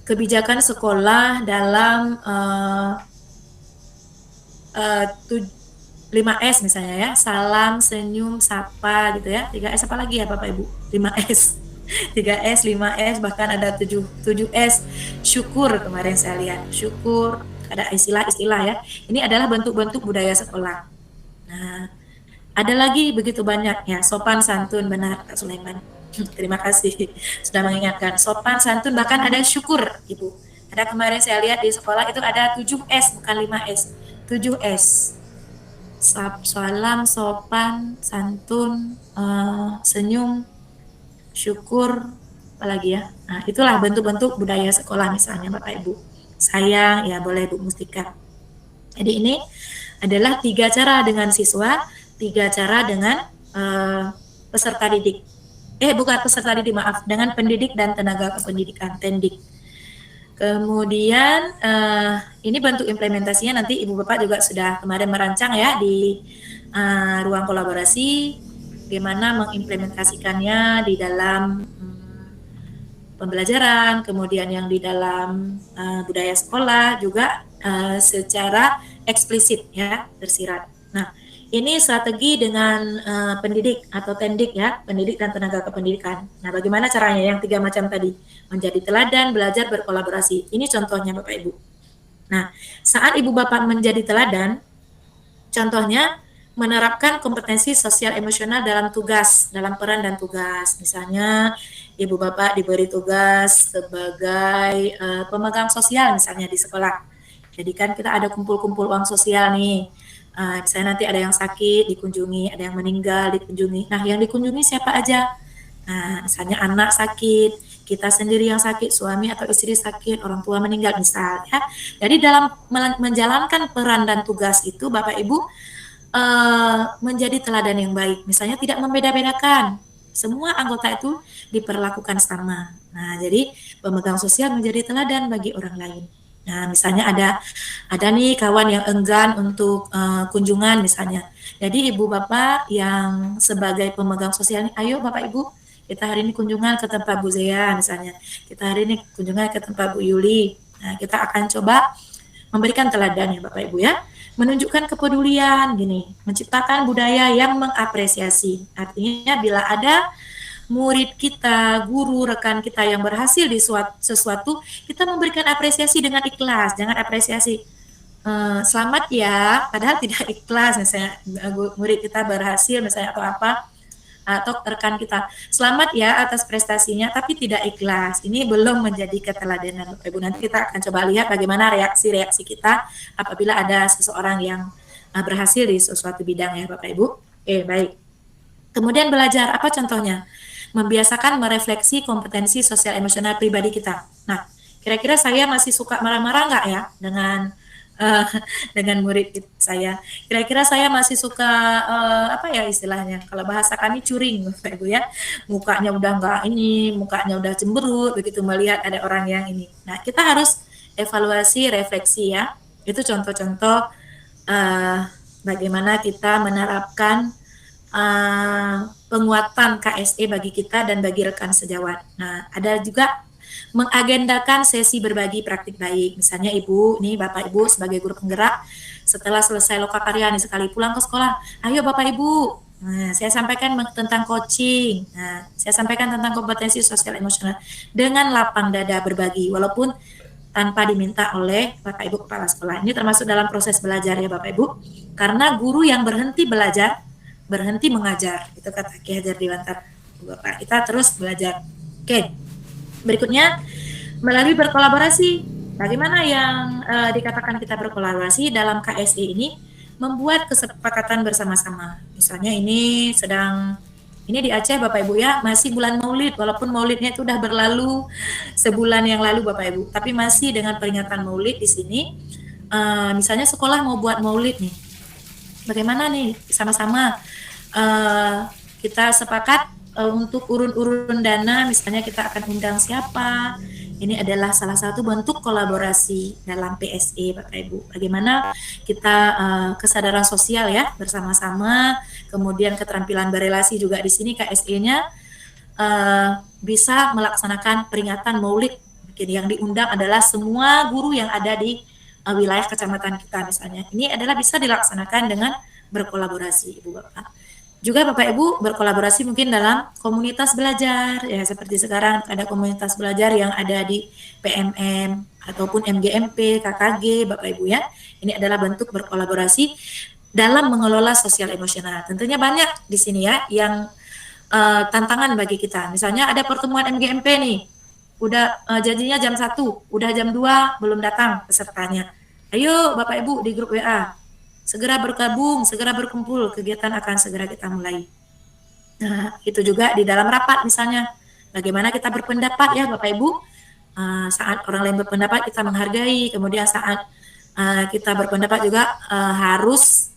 kebijakan sekolah dalam 5S misalnya ya, salam, senyum, sapa gitu ya. 3S apa lagi ya Bapak Ibu? 5S. 3S, 5S, bahkan ada 7S, syukur kemarin saya lihat. Syukur, ada istilah-istilah ya. Ini adalah bentuk-bentuk budaya sekolah. Nah, ada lagi begitu banyak ya, sopan santun, benar Pak Sulaiman. Terima kasih sudah mengingatkan. Sopan santun, bahkan ada syukur, Ibu. Ada kemarin saya lihat di sekolah itu ada 7S, bukan 5S. 7S. Salam, sopan, santun, senyum, syukur, apalagi ya. Nah, itulah bentuk-bentuk budaya sekolah misalnya Bapak Ibu. Sayang, ya boleh Bu Mustika. Jadi ini adalah 3 cara dengan siswa, 3 cara dengan peserta didik. Bukan peserta didik, maaf, dengan pendidik dan tenaga kependidikan, TENDIK. Kemudian ini bentuk implementasinya nanti Ibu Bapak juga sudah kemarin merancang ya di ruang kolaborasi, bagaimana mengimplementasikannya di dalam pembelajaran, kemudian yang di dalam budaya sekolah juga secara eksplisit ya tersirat. Nah, ini strategi dengan pendidik atau tendik ya, pendidik dan tenaga kependidikan. Nah, bagaimana caranya yang 3 macam tadi? Menjadi teladan, belajar, berkolaborasi. Ini contohnya Bapak Ibu. Nah, saat Ibu Bapak menjadi teladan, contohnya menerapkan kompetensi sosial emosional dalam tugas, dalam peran dan tugas. Misalnya, Ibu Bapak diberi tugas sebagai pemegang sosial misalnya di sekolah. Jadi kan kita ada kumpul-kumpul uang sosial nih. Misalnya nanti ada yang sakit dikunjungi, ada yang meninggal dikunjungi. Nah, yang dikunjungi siapa aja? Nah, misalnya anak sakit, kita sendiri yang sakit, suami atau istri sakit, orang tua meninggal misalnya. Jadi dalam menjalankan peran dan tugas itu Bapak Ibu menjadi teladan yang baik. Misalnya tidak membeda-bedakan. Semua anggota itu diperlakukan sama. Nah, jadi pemegang sosial menjadi teladan bagi orang lain. Nah, misalnya ada nih kawan yang enggan untuk kunjungan misalnya. Jadi Ibu Bapak yang sebagai pemegang sosial, ayo Bapak Ibu, kita hari ini kunjungan ke tempat Bu Zea misalnya. Kita hari ini kunjungan ke tempat Bu Yuli. Nah, kita akan coba memberikan teladan ya Bapak Ibu ya. Menunjukkan kepedulian gini, menciptakan budaya yang mengapresiasi. Artinya bila ada murid kita, guru, rekan kita yang berhasil di sesuatu, kita memberikan apresiasi dengan ikhlas. Jangan apresiasi selamat ya, padahal tidak ikhlas. Misalnya murid kita berhasil misalnya atau apa, atau rekan kita selamat ya atas prestasinya, tapi tidak ikhlas. Ini belum menjadi keteladanan Bapak Ibu. Nanti kita akan coba lihat bagaimana reaksi-reaksi kita apabila ada seseorang yang berhasil di sesuatu bidang ya Bapak Ibu. Baik. Kemudian belajar, apa contohnya? Membiasakan merefleksi kompetensi sosial emosional pribadi kita. Nah, kira-kira saya masih suka marah-marah nggak ya dengan murid saya? Kira-kira saya masih suka apa ya istilahnya? Kalau bahasa kami curing, Bapak Ibu ya. Mukanya udah nggak ini, mukanya udah cemberut begitu melihat ada orang yang ini. Nah, kita harus evaluasi, refleksi ya. Itu contoh-contoh bagaimana kita menerapkan penguatan KSE bagi kita dan bagi rekan sejawat. Nah, ada juga mengagendakan sesi berbagi praktik baik. Misalnya Ibu, nih Bapak Ibu sebagai guru penggerak, setelah selesai lokakarya nih sekali pulang ke sekolah, ayo Bapak Ibu, saya sampaikan tentang coaching. Nah, saya sampaikan tentang kompetensi sosial emosional dengan lapang dada berbagi, walaupun tanpa diminta oleh Bapak Ibu kepala sekolah. Ini termasuk dalam proses belajar ya Bapak Ibu, karena guru yang berhenti belajar berhenti mengajar, itu kata Ki Hajar Dewantara. Bapak, kita terus belajar. Oke, berikutnya melalui berkolaborasi. Bagaimana yang dikatakan kita berkolaborasi dalam KSE ini? Membuat kesepakatan bersama-sama. Misalnya ini di Aceh Bapak Ibu ya, masih bulan Maulid, walaupun Maulidnya itu udah berlalu sebulan yang lalu Bapak Ibu, tapi masih dengan peringatan Maulid di sini. Misalnya sekolah mau buat Maulid nih, bagaimana nih sama-sama kita sepakat untuk urun-urun dana, misalnya kita akan undang siapa. Ini adalah salah satu bentuk kolaborasi dalam PSE Bapak Ibu. Bagaimana kita kesadaran sosial ya bersama-sama, kemudian keterampilan berelasi juga di sini KSE-nya bisa melaksanakan peringatan Maulid. Yang diundang adalah semua guru yang ada di wilayah kecamatan kita misalnya. Ini adalah bisa dilaksanakan dengan berkolaborasi Ibu Bapak. Juga Bapak Ibu berkolaborasi mungkin dalam komunitas belajar ya, seperti sekarang ada komunitas belajar yang ada di PMM ataupun MGMP, KKG Bapak Ibu ya. Ini adalah bentuk berkolaborasi dalam mengelola sosial emosional. Tentunya banyak di sini ya yang tantangan bagi kita. Misalnya ada pertemuan MGMP nih, udah janjinya jam 1, udah jam 2 belum datang pesertanya. Ayo Bapak Ibu di grup WA, segera bergabung, segera berkumpul, kegiatan akan segera kita mulai. Nah, itu juga di dalam rapat misalnya, bagaimana kita berpendapat ya Bapak Ibu, saat orang lain berpendapat kita menghargai, kemudian saat kita berpendapat juga harus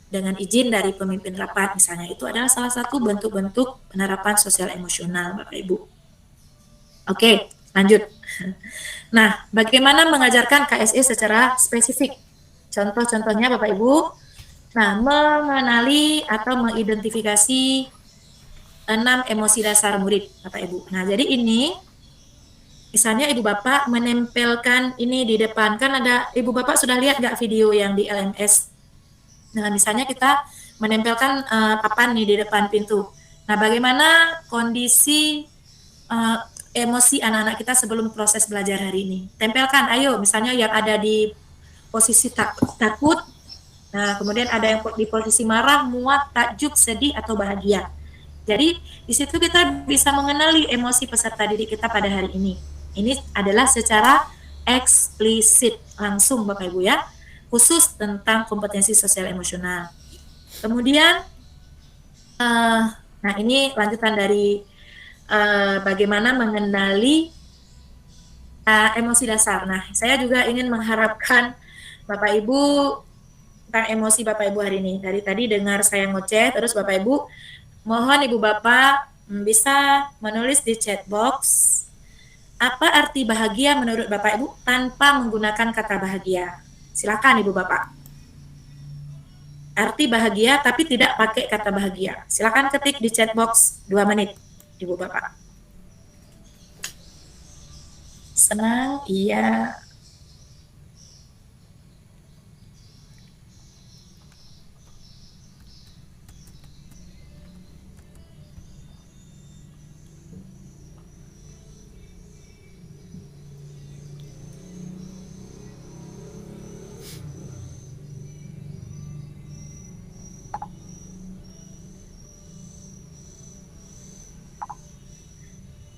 dengan izin dari pemimpin rapat misalnya. Itu adalah salah satu bentuk-bentuk penerapan sosial emosional Bapak Ibu. Oke, lanjut. Nah, bagaimana mengajarkan KSE secara spesifik? Contoh-contohnya Bapak Ibu, nah mengenali atau mengidentifikasi 6 emosi dasar murid Bapak Ibu. Nah jadi ini misalnya Ibu Bapak menempelkan ini di depan, kan ada, Ibu Bapak sudah lihat nggak video yang di LMS? Nah, misalnya kita menempelkan papan nih di depan pintu. Nah, bagaimana kondisi emosi anak-anak kita sebelum proses belajar hari ini? Tempelkan, ayo, misalnya yang ada di posisi takut, nah kemudian ada yang di posisi marah, muak, takjub, sedih, atau bahagia. Jadi, di situ kita bisa mengenali emosi peserta didik kita pada hari ini. Ini adalah secara eksplisit, langsung Bapak Ibu ya, khusus tentang kompetensi sosial emosional. Kemudian, nah ini lanjutan dari bagaimana mengenali emosi dasar. Nah, saya juga ingin mengharapkan Bapak Ibu tentang emosi Bapak Ibu hari ini. Dari tadi dengar saya ngoceh, terus Bapak Ibu, mohon Ibu Bapak bisa menulis di chat box apa arti bahagia menurut Bapak Ibu tanpa menggunakan kata bahagia. Silakan Ibu Bapak. Arti bahagia tapi tidak pakai kata bahagia. Silakan ketik di chat box 2 menit Ibu Bapak. Senang, iya.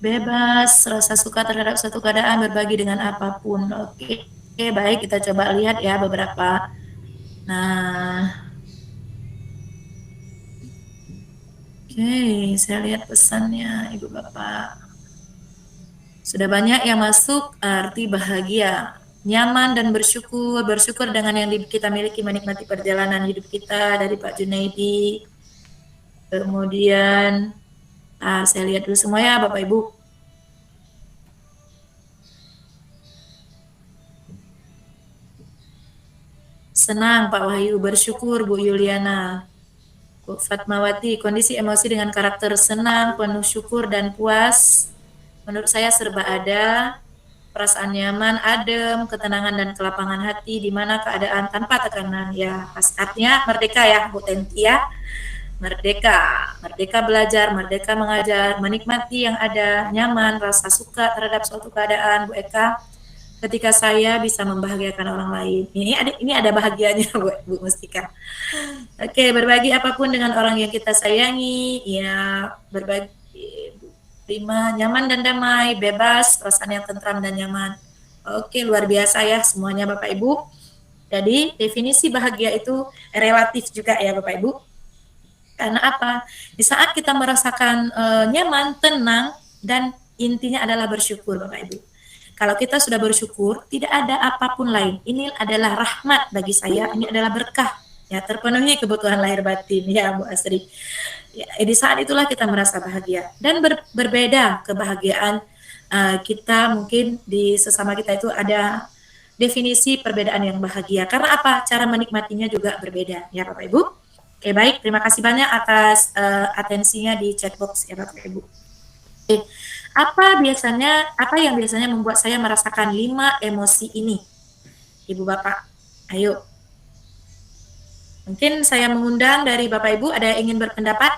Bebas, rasa suka terhadap suatu keadaan, berbagi dengan apapun. Oke, baik, kita coba lihat ya beberapa. Nah, oke, saya lihat pesannya Ibu Bapak. Sudah banyak yang masuk arti bahagia, nyaman dan bersyukur dengan yang kita miliki, menikmati perjalanan hidup kita, dari Pak Junaidi. Kemudian, saya lihat dulu semua ya Bapak Ibu. Senang Pak Wahyu, bersyukur Bu Yuliana. Bu Fatmawati, kondisi emosi dengan karakter senang, penuh syukur dan puas. Menurut saya serba ada, perasaan nyaman, adem, ketenangan dan kelapangan hati, di mana keadaan tanpa tekanan. Ya, artinya merdeka ya Bu Tenti ya. Merdeka belajar, merdeka mengajar, menikmati yang ada, nyaman, rasa suka terhadap suatu keadaan, Bu Eka. Ketika saya bisa membahagiakan orang lain. Ini ada bahagianya Bu Mustika. Oke, berbagi apapun dengan orang yang kita sayangi, ya berbagi, terima, nyaman dan damai, bebas, perasaan yang tentram dan nyaman. Oke, luar biasa ya semuanya Bapak Ibu. Jadi definisi bahagia itu relatif juga ya Bapak Ibu. Karena apa? Di saat kita merasakan nyaman, tenang, dan intinya adalah bersyukur Bapak Ibu. Kalau kita sudah bersyukur, tidak ada apapun lain. Ini adalah rahmat bagi saya, ini adalah berkah. Ya, terpenuhi kebutuhan lahir batin ya Bu Asri. Ya, di saat itulah kita merasa bahagia. Dan berbeda kebahagiaan kita, mungkin di sesama kita itu ada definisi perbedaan yang bahagia. Karena apa? Cara menikmatinya juga berbeda ya Bapak Ibu. Oke, baik, terima kasih banyak atas atensinya di chat box ya Bapak Ibu. Oke. Apa yang biasanya membuat saya merasakan 5 emosi ini? Ibu Bapak, ayo. Mungkin saya mengundang dari Bapak Ibu, ada yang ingin berpendapat?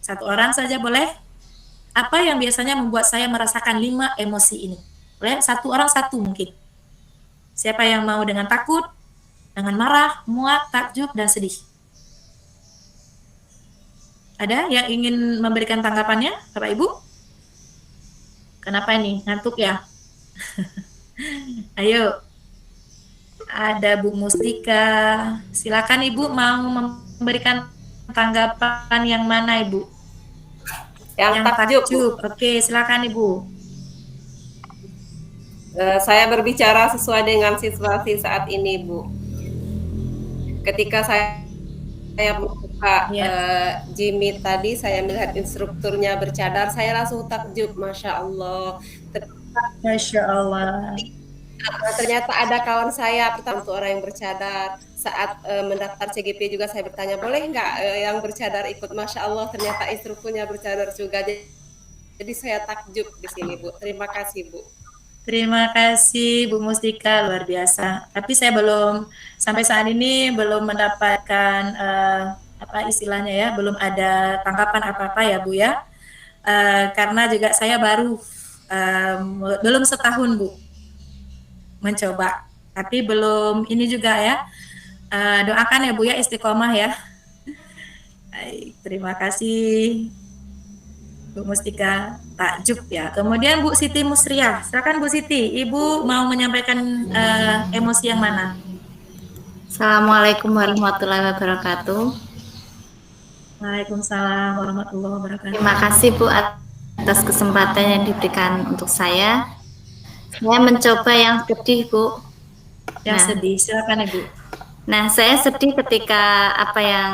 1 orang saja boleh? Apa yang biasanya membuat saya merasakan 5 emosi ini? Boleh? 1 orang 1 mungkin. Siapa yang mau dengan takut, dengan marah, muak, takjub, dan sedih? Ada yang ingin memberikan tanggapannya, Bapak Ibu? Kenapa ini? Ngantuk ya? Ayo. Ada Bu Mustika. Silakan Ibu, mau memberikan tanggapan yang mana Ibu? Yang takjub. Oke, silakan Ibu. Saya berbicara sesuai dengan situasi saat ini, Bu. Ketika saya membuka Jimmy tadi, saya melihat instrukturnya bercadar, saya langsung takjub, Masya Allah. Masya Allah. Ternyata ada kawan saya, pertama tuh orang yang bercadar. Saat mendaftar CGP juga saya bertanya, boleh nggak yang bercadar ikut? Masya Allah, ternyata instrukturnya bercadar juga. Jadi saya takjub di sini, Bu. Terima kasih, Bu. Terima kasih Bu Mustika, luar biasa. Tapi saya belum sampai saat ini belum mendapatkan apa istilahnya ya, belum ada tanggapan apa-apa ya Bu ya. Karena juga saya baru belum setahun Bu mencoba, tapi belum ini juga ya. Doakan ya Bu ya, istiqomah ya. Baik, terima kasih Bu Mustika, takjub ya. Kemudian Bu Siti Musriah, silakan Bu Siti, Ibu mau menyampaikan emosi yang mana? Assalamualaikum warahmatullahi wabarakatuh. Waalaikumsalam warahmatullahi wabarakatuh. Terima kasih Bu atas kesempatan yang diberikan untuk saya. Saya mencoba yang sedih Bu. Yang sedih, silakan Ibu. Nah, saya sedih ketika apa yang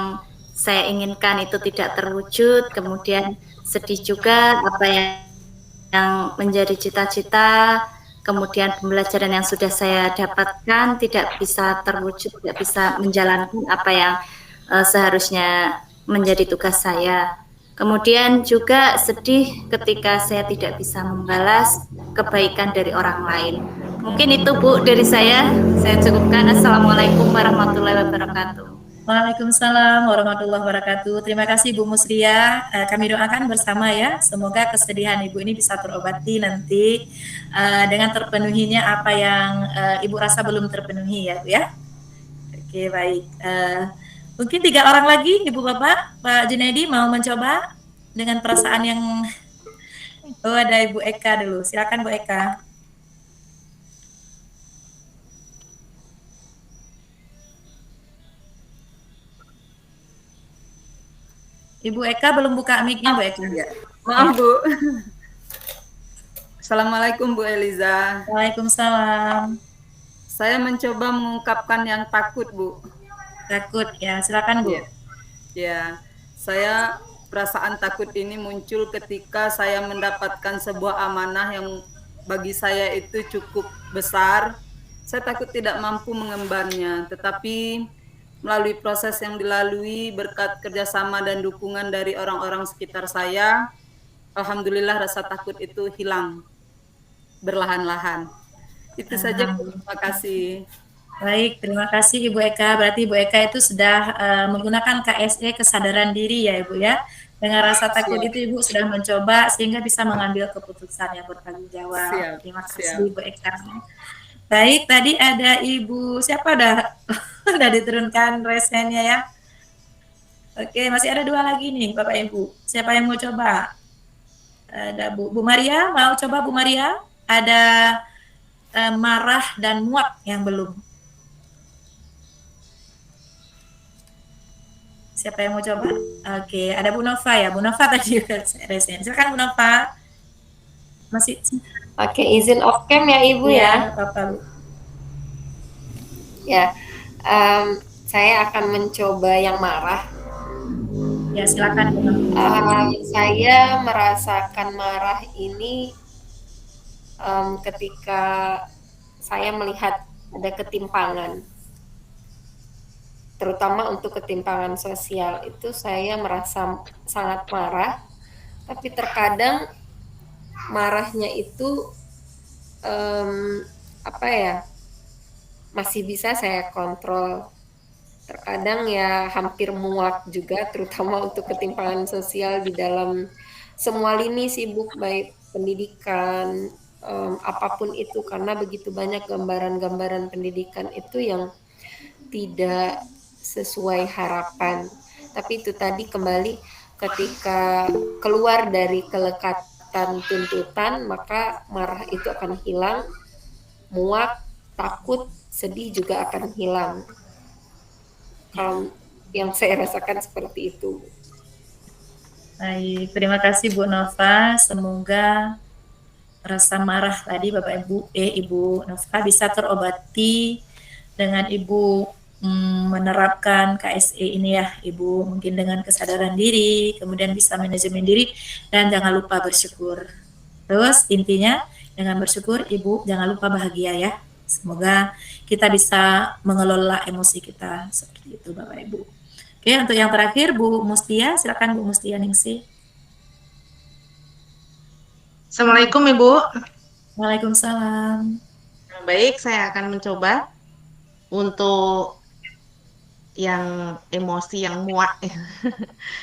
saya inginkan itu tidak terwujud, kemudian sedih juga apa yang menjadi cita-cita, kemudian pembelajaran yang sudah saya dapatkan tidak bisa terwujud, tidak bisa menjalankan apa yang seharusnya menjadi tugas saya. Kemudian juga sedih ketika saya tidak bisa membalas kebaikan dari orang lain. Mungkin itu Bu dari saya cukupkan. Assalamualaikum warahmatullahi wabarakatuh. Waalaikumsalam warahmatullahi wabarakatuh. Terima kasih Bu Musria. Kami doakan bersama ya, semoga kesedihan Ibu ini bisa terobati nanti dengan terpenuhinya apa yang Ibu rasa belum terpenuhi ya Bu ya. Oke, baik. Mungkin 3 orang lagi Ibu Bapak, Pak Junaidi mau mencoba dengan perasaan yang ada Ibu Eka dulu. Silakan Bu Eka. Ibu Eka belum buka mic-nya, Bu Eka. Ya. Maaf, Bu. Assalamualaikum, Bu Eliza. Waalaikumsalam. Saya mencoba mengungkapkan yang takut, Bu. Takut, ya. Silakan, Bu. Ya, saya perasaan takut ini muncul ketika saya mendapatkan sebuah amanah yang bagi saya itu cukup besar. Saya takut tidak mampu mengembannya, tetapi melalui proses yang dilalui berkat kerjasama dan dukungan dari orang-orang sekitar saya, alhamdulillah rasa takut itu hilang berlahan-lahan. Itu saja, terima kasih. Baik, terima kasih Ibu Eka. Berarti Ibu Eka itu sudah menggunakan KSE, kesadaran diri ya Ibu ya. Dengan rasa takut itu Ibu sudah mencoba sehingga bisa mengambil keputusan yang bertanggung jawab. Terima kasih Ibu Eka. Baik, tadi ada Ibu, siapa udah diturunkan resennya ya. Oke, masih ada 2 lagi nih Bapak Ibu. Siapa yang mau coba? Ada Bu Maria, mau coba Bu Maria? Ada marah dan muak yang belum. Siapa yang mau coba? Oke, ada Bu Nova ya. Bu Nova tadi juga resen. Silakan Bu Nova. Masih. Oke, izin off cam ya Ibu ya. Bapak. Ya, saya akan mencoba yang marah. Ya, silakan. Saya merasakan marah ini ketika saya melihat ada ketimpangan, terutama untuk ketimpangan sosial itu saya merasa sangat marah, tapi terkadang marahnya itu masih bisa saya kontrol. Terkadang ya hampir muak juga, terutama untuk ketimpangan sosial di dalam semua lini sibuk, baik pendidikan, apapun itu, karena begitu banyak gambaran-gambaran pendidikan itu yang tidak sesuai harapan. Tapi itu tadi kembali ketika keluar dari kelekatan tuntutan, maka marah itu akan hilang, muak, takut, sedih juga akan hilang. Kalau yang saya rasakan seperti itu. Baik, terima kasih Bu Nova. Semoga rasa marah tadi Bapak Ibu Nova bisa terobati dengan Ibu menerapkan KSE ini ya Ibu, mungkin dengan kesadaran diri, kemudian bisa manajemen diri, dan jangan lupa bersyukur. Terus intinya dengan bersyukur Ibu jangan lupa bahagia ya. Semoga kita bisa mengelola emosi kita seperti itu Bapak Ibu. Oke, untuk yang terakhir Bu Mustia, silakan Bu Mustia Ningsih. Assalamualaikum Ibu. Waalaikumsalam. Baik, saya akan mencoba untuk yang emosi yang muak.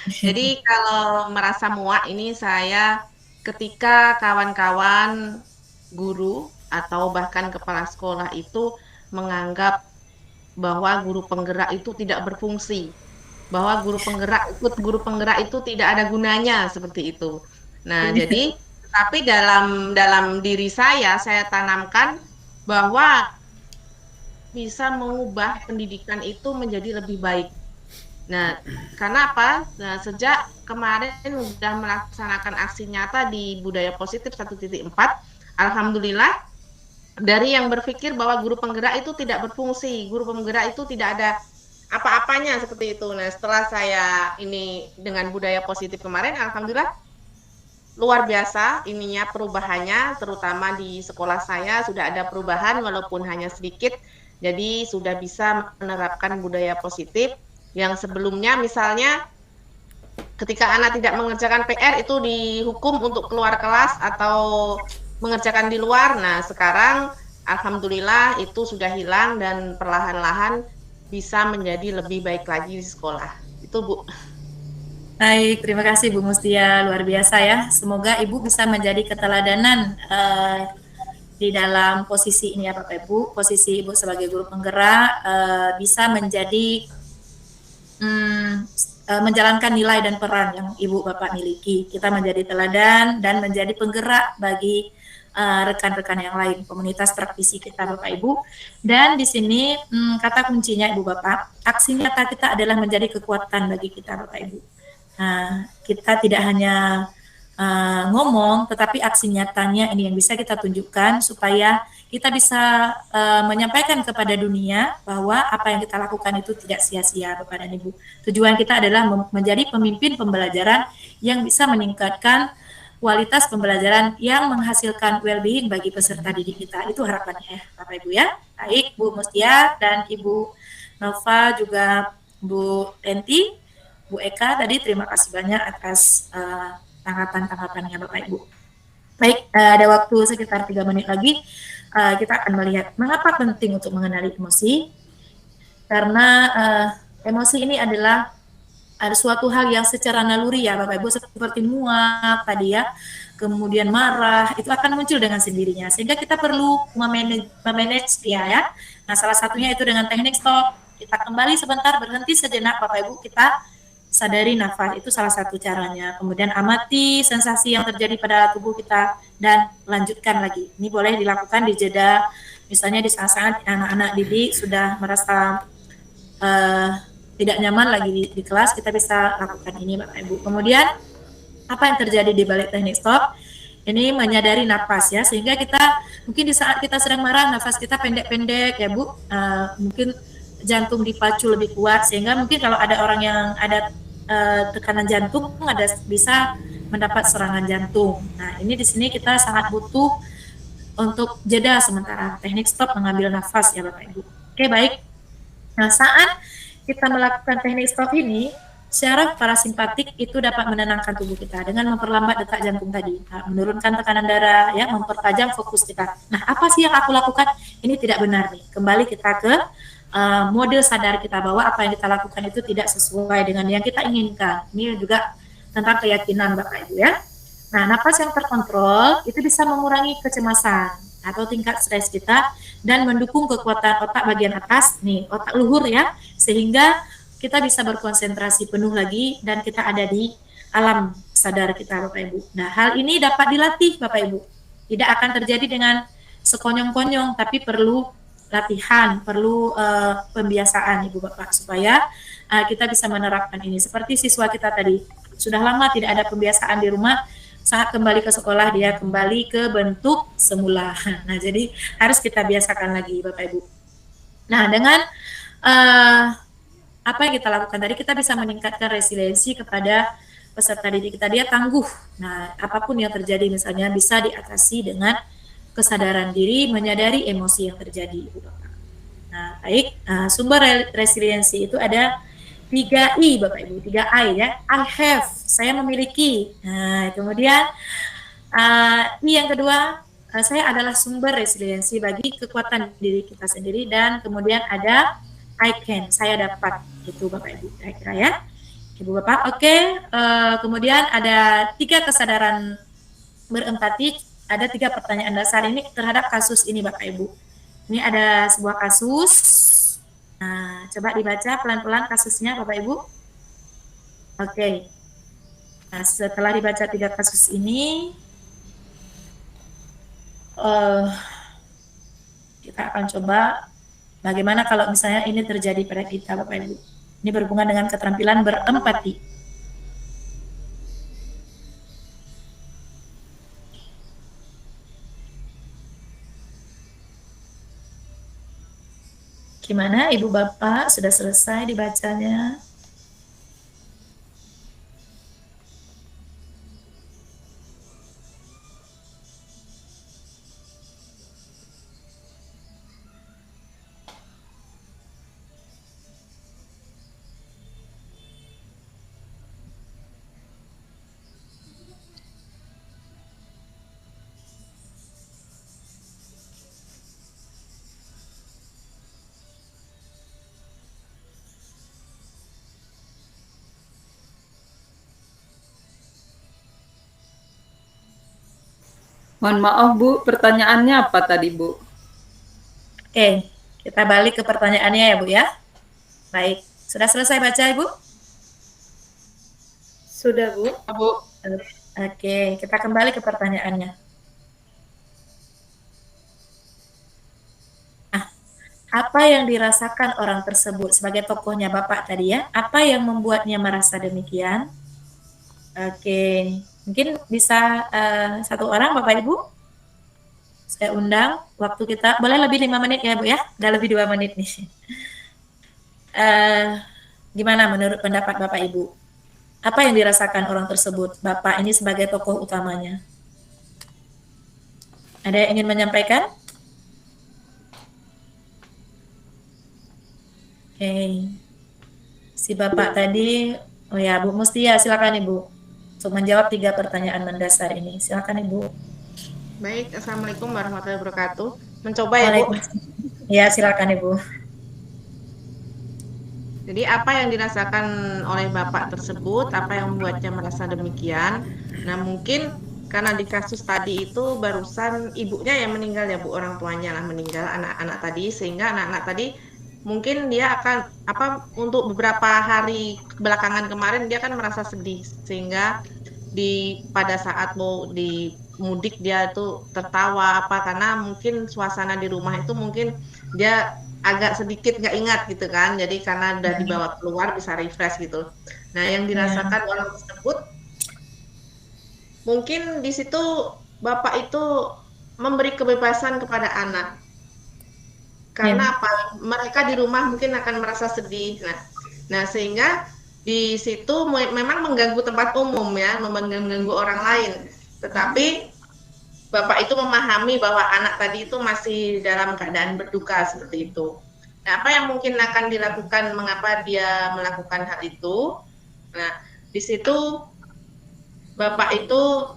Jadi kalau merasa muak ini saya ketika kawan-kawan guru atau bahkan kepala sekolah itu menganggap bahwa guru penggerak itu tidak berfungsi, bahwa guru penggerak itu tidak ada gunanya seperti itu. Nah, jadi tapi dalam diri saya tanamkan bahwa bisa mengubah pendidikan itu menjadi lebih baik. Nah, karena apa? Nah, sejak kemarin sudah melaksanakan aksi nyata di Budaya Positif 1.4, alhamdulillah dari yang berpikir bahwa guru penggerak itu tidak berfungsi, guru penggerak itu tidak ada apa-apanya seperti itu. Nah, setelah saya ini dengan Budaya Positif kemarin, alhamdulillah luar biasa ininya perubahannya, terutama di sekolah saya sudah ada perubahan walaupun hanya sedikit. Jadi sudah bisa menerapkan budaya positif yang sebelumnya misalnya ketika anak tidak mengerjakan PR itu dihukum untuk keluar kelas atau mengerjakan di luar. Nah, sekarang alhamdulillah itu sudah hilang dan perlahan-lahan bisa menjadi lebih baik lagi di sekolah. Itu Bu. Baik, terima kasih Bu Mustia, luar biasa ya. Semoga Ibu bisa menjadi keteladanan di dalam posisi ini ya Bapak Ibu, posisi Ibu sebagai guru penggerak bisa menjadi menjalankan nilai dan peran yang Ibu Bapak miliki. Kita menjadi teladan dan menjadi penggerak bagi rekan-rekan yang lain, komunitas praktisi kita Bapak Ibu. Dan di sini kata kuncinya Ibu Bapak, aksi nyata kita adalah menjadi kekuatan bagi kita Bapak Ibu. Nah, kita tidak hanya ngomong, tetapi aksi nyatanya ini yang bisa kita tunjukkan supaya kita bisa menyampaikan kepada dunia bahwa apa yang kita lakukan itu tidak sia-sia Bapak dan Ibu. Tujuan kita adalah menjadi pemimpin pembelajaran yang bisa meningkatkan kualitas pembelajaran yang menghasilkan well-being bagi peserta didik kita. Itu harapannya ya Bapak Ibu ya. Baik Bu Mustia dan Ibu Nova juga Bu Enti, Bu Eka tadi terima kasih banyak atas tanggapan-tanggapannya Bapak Ibu. Baik, ada waktu sekitar 3 menit lagi, kita akan melihat mengapa penting untuk mengenali emosi. Karena emosi ini adalah ada suatu hal yang secara naluri ya Bapak Ibu, seperti muak tadi ya, kemudian marah, itu akan muncul dengan sendirinya. Sehingga kita perlu memanage dia ya. Nah, salah satunya itu dengan teknik stop. Kita kembali sebentar, berhenti sejenak Bapak Ibu, kita sadari nafas, itu salah satu caranya. Kemudian amati sensasi yang terjadi pada tubuh kita dan lanjutkan lagi. Ini boleh dilakukan di jeda, misalnya di saat-saat anak-anak didik sudah merasa tidak nyaman lagi di kelas, kita bisa lakukan ini Bapak Ibu. Kemudian apa yang terjadi di balik teknik stop? Ini menyadari nafas ya, sehingga kita mungkin di saat kita sedang marah, nafas kita pendek-pendek ya Bu, mungkin jantung dipacu lebih kuat, sehingga mungkin kalau ada orang yang ada tekanan jantung bisa mendapat serangan jantung. Nah, ini di sini kita sangat butuh untuk jeda sementara, teknik stop mengambil nafas ya Bapak Ibu. Oke, baik. Nah, saat kita melakukan teknik stop ini, syaraf parasimpatik itu dapat menenangkan tubuh kita dengan memperlambat detak jantung tadi, menurunkan tekanan darah, ya, mempertajam fokus kita. Nah, apa sih yang aku lakukan? Ini tidak benar nih. Kembali kita ke model sadar kita bahwa apa yang kita lakukan itu tidak sesuai dengan yang kita inginkan. Ini juga tentang keyakinan Bapak Ibu ya. Nah, napas yang terkontrol itu bisa mengurangi kecemasan atau tingkat stres kita dan mendukung kekuatan otak bagian atas, nih, otak luhur ya, sehingga kita bisa berkonsentrasi penuh lagi dan kita ada di alam sadar kita Bapak Ibu. Nah, hal ini dapat dilatih Bapak Ibu. Tidak akan terjadi dengan sekonyong-konyong, tapi perlu latihan, perlu pembiasaan Ibu Bapak supaya kita bisa menerapkan ini. Seperti siswa kita tadi, sudah lama tidak ada pembiasaan di rumah, saat kembali ke sekolah dia kembali ke bentuk semula. Nah, jadi harus kita biasakan lagi Bapak Ibu. Nah, dengan apa yang kita lakukan tadi, kita bisa meningkatkan resiliensi kepada peserta didik kita, dia tangguh. Nah, apapun yang terjadi misalnya bisa diatasi dengan kesadaran diri, menyadari emosi yang terjadi, Ibu Bapak. Nah, baik, sumber resiliensi itu ada 3I Bapak Ibu, 3I ya. I have, saya memiliki. Nah, kemudian Yang kedua, saya adalah sumber resiliensi bagi kekuatan diri kita sendiri, dan kemudian ada I can, saya dapat, itu Bapak Ibu kira-kira ya. Ibu Bapak, oke. Kemudian ada 3 kesadaran berempati, ada 3 pertanyaan dasar ini terhadap kasus ini Bapak Ibu. Ini ada sebuah kasus. Nah, coba dibaca pelan-pelan kasusnya Bapak Ibu. Oke. Nah, setelah dibaca 3 kasus ini, kita akan coba bagaimana kalau misalnya ini terjadi pada kita Bapak Ibu. Ini berhubungan dengan keterampilan berempati. Gimana Ibu Bapak, sudah selesai dibacanya? Mohon maaf Bu, pertanyaannya apa tadi Bu? Oke, kita balik ke pertanyaannya ya Bu ya. Baik, sudah selesai baca Ibu? Sudah Bu. Oke, kita kembali ke pertanyaannya. Apa yang dirasakan orang tersebut sebagai tokohnya Bapak tadi ya? Apa yang membuatnya merasa demikian? Oke, mungkin bisa 1 orang Bapak Ibu? Saya undang, waktu kita boleh lebih 5 menit ya Bu ya? Udah lebih 2 menit nih. Gimana menurut pendapat Bapak Ibu? Apa yang dirasakan orang tersebut? Bapak ini sebagai tokoh utamanya. Ada yang ingin menyampaikan? Oke. Si Bapak tadi, oh ya Bu Mustia, silakan Ibu. Untuk menjawab 3 pertanyaan mendasar ini. Silakan Ibu. Baik, Assalamualaikum warahmatullahi wabarakatuh. Mencoba ya Bu? Ya, silakan Ibu. Jadi apa yang dirasakan oleh Bapak tersebut, apa yang membuatnya merasa demikian? Nah mungkin karena di kasus tadi itu barusan ibunya yang meninggal ya Bu, orang tuanya lah meninggal, anak-anak tadi, sehingga anak-anak tadi mungkin dia akan untuk beberapa hari belakangan kemarin dia kan merasa sedih, sehingga pada saat mau di mudik dia itu tertawa karena mungkin suasana di rumah itu mungkin dia agak sedikit nggak ingat gitu kan, jadi karena udah dibawa keluar bisa refresh gitu. Nah yang dirasakan orang tersebut mungkin di situ Bapak itu memberi kebebasan kepada anak. Karena mereka di rumah mungkin akan merasa sedih. Nah sehingga di situ memang mengganggu tempat umum ya, mengganggu orang lain. Tetapi Bapak itu memahami bahwa anak tadi itu masih dalam keadaan berduka seperti itu. Nah, apa yang mungkin akan dilakukan, mengapa dia melakukan hal itu? Nah, di situ Bapak itu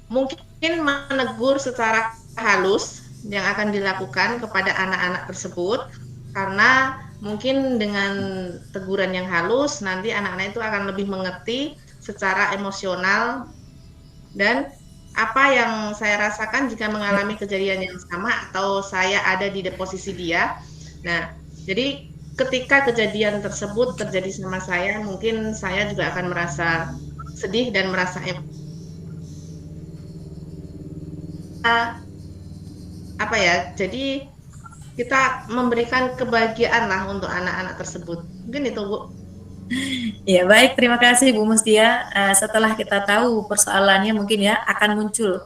mungkin menegur secara halus yang akan dilakukan kepada anak-anak tersebut, karena mungkin dengan teguran yang halus nanti anak-anak itu akan lebih mengerti secara emosional. Dan apa yang saya rasakan jika mengalami kejadian yang sama atau saya ada di posisi dia. Nah, jadi ketika kejadian tersebut terjadi sama saya, mungkin saya juga akan merasa sedih dan merasa jadi kita memberikan kebahagiaan lah untuk anak-anak tersebut. Mungkin itu Bu. Ya baik, terima kasih Bu Mustia. Setelah kita tahu persoalannya mungkin ya akan muncul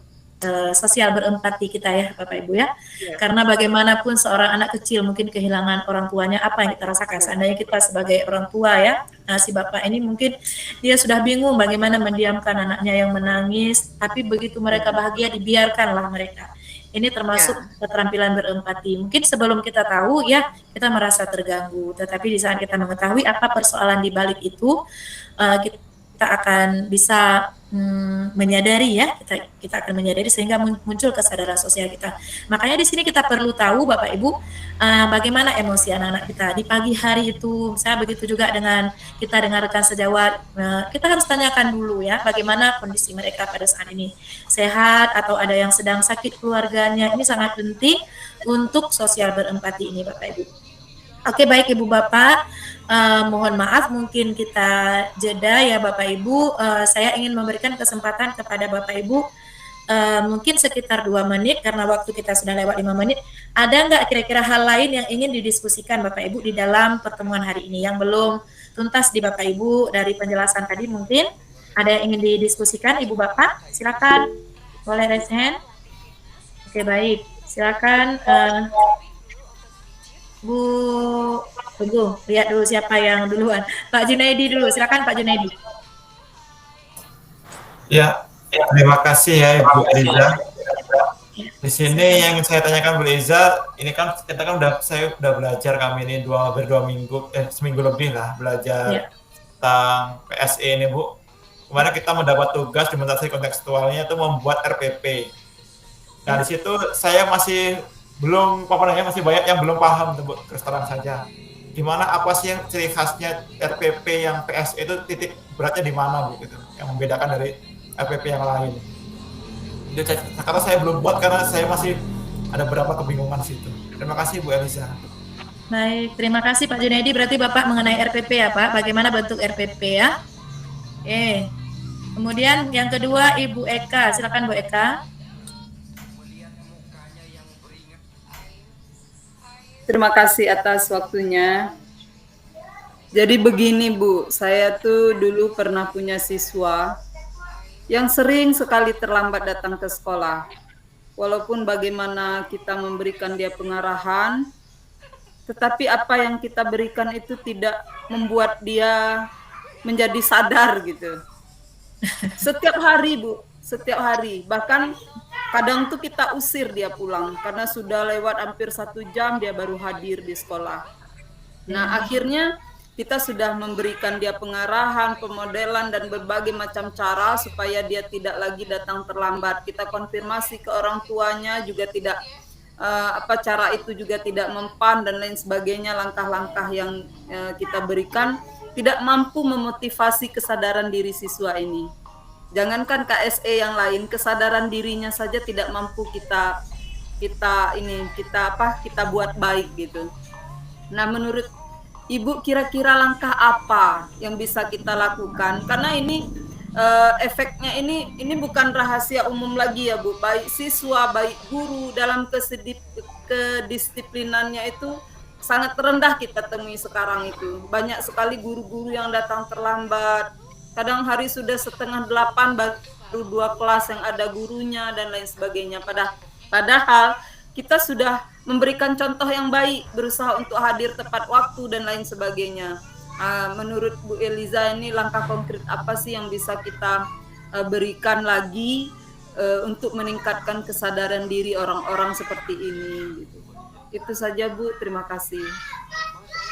sosial berempati kita ya Bapak Ibu ya. Karena bagaimanapun seorang anak kecil mungkin kehilangan orang tuanya, apa yang kita rasakan seandainya kita sebagai orang tua ya. Nah, si Bapak ini mungkin dia sudah bingung bagaimana mendiamkan anaknya yang menangis, tapi begitu mereka bahagia dibiarkanlah mereka. Ini termasuk keterampilan berempati. Mungkin sebelum kita tahu ya kita merasa terganggu, tetapi di saat kita mengetahui apa persoalan di balik itu, kita akan bisa menyadari ya, kita akan menyadari sehingga muncul kesadaran sosial kita. Makanya di sini kita perlu tahu Bapak Ibu bagaimana emosi anak-anak kita di pagi hari itu. Saya begitu juga dengan kita dengan rekan sejawat, kita harus tanyakan dulu ya bagaimana kondisi mereka pada saat ini, sehat atau ada yang sedang sakit keluarganya. Ini sangat penting untuk sosial berempati ini Bapak Ibu. Oke, baik Ibu Bapak, mohon maaf mungkin kita jeda ya Bapak Ibu. Saya ingin memberikan kesempatan kepada Bapak Ibu mungkin sekitar 2 menit karena waktu kita sudah lewat 5 menit. Ada nggak kira-kira hal lain yang ingin didiskusikan Bapak Ibu di dalam pertemuan hari ini yang belum tuntas di Bapak Ibu dari penjelasan tadi? Mungkin ada yang ingin didiskusikan Ibu Bapak? Silakan, boleh raise hand. Oke, baik, silakan. Bu Teguh, lihat dulu siapa yang duluan. Pak Junaidi dulu, silakan Pak Junaidi. Ya, terima kasih ya Ibu Eliza. Di sini yang saya tanyakan Bu Eliza, ini kan kita kan saya udah belajar kami ini seminggu lebih lah belajar tentang PSE ini Bu. Kemarin kita mendapat tugas dokumentasi kontekstualnya itu membuat RPP. Nah di situ saya masih masih banyak yang belum paham Bu, terus terang saja. Gimana apa sih yang ciri khasnya RPP yang PSE itu titik beratnya di mana Bu gitu, yang membedakan dari RPP yang lain. Itu karena saya belum buat karena saya masih ada beberapa kebingungan di situ. Terima kasih Bu Eliza. Baik, terima kasih Pak Junaidi. Berarti Bapak mengenai RPP ya Pak, bagaimana bentuk RPP ya? Kemudian yang kedua Ibu Eka, silakan Bu Eka. Terima kasih atas waktunya. Jadi begini Bu, saya tuh dulu pernah punya siswa yang sering sekali terlambat datang ke sekolah. Walaupun bagaimana kita memberikan dia pengarahan, tetapi apa yang kita berikan itu tidak membuat dia menjadi sadar gitu. Setiap hari Bu, setiap hari. Bahkan kadang tuh kita usir dia pulang karena sudah lewat hampir 1 jam dia baru hadir di sekolah. Nah akhirnya kita sudah memberikan dia pengarahan, pemodelan dan berbagai macam cara supaya dia tidak lagi datang terlambat. Kita konfirmasi ke orang tuanya juga tidak cara itu juga tidak mempan dan lain sebagainya. Langkah-langkah yang kita berikan tidak mampu memotivasi kesadaran diri siswa ini. Jangankan KSE yang lain, kesadaran dirinya saja tidak mampu kita buat baik gitu. Nah, menurut Ibu kira-kira langkah apa yang bisa kita lakukan? Karena ini efeknya ini bukan rahasia umum lagi ya Bu. Baik siswa, baik guru dalam kedisiplinannya itu sangat rendah kita temui sekarang itu. Banyak sekali guru-guru yang datang terlambat. Kadang hari sudah 7:30 baru 2 kelas yang ada gurunya dan lain sebagainya. Padahal kita sudah memberikan contoh yang baik, berusaha untuk hadir tepat waktu dan lain sebagainya. Menurut Bu Eliza ini langkah konkret apa sih yang bisa kita berikan lagi untuk meningkatkan kesadaran diri orang-orang seperti ini? Gitu. Itu saja Bu, terima kasih.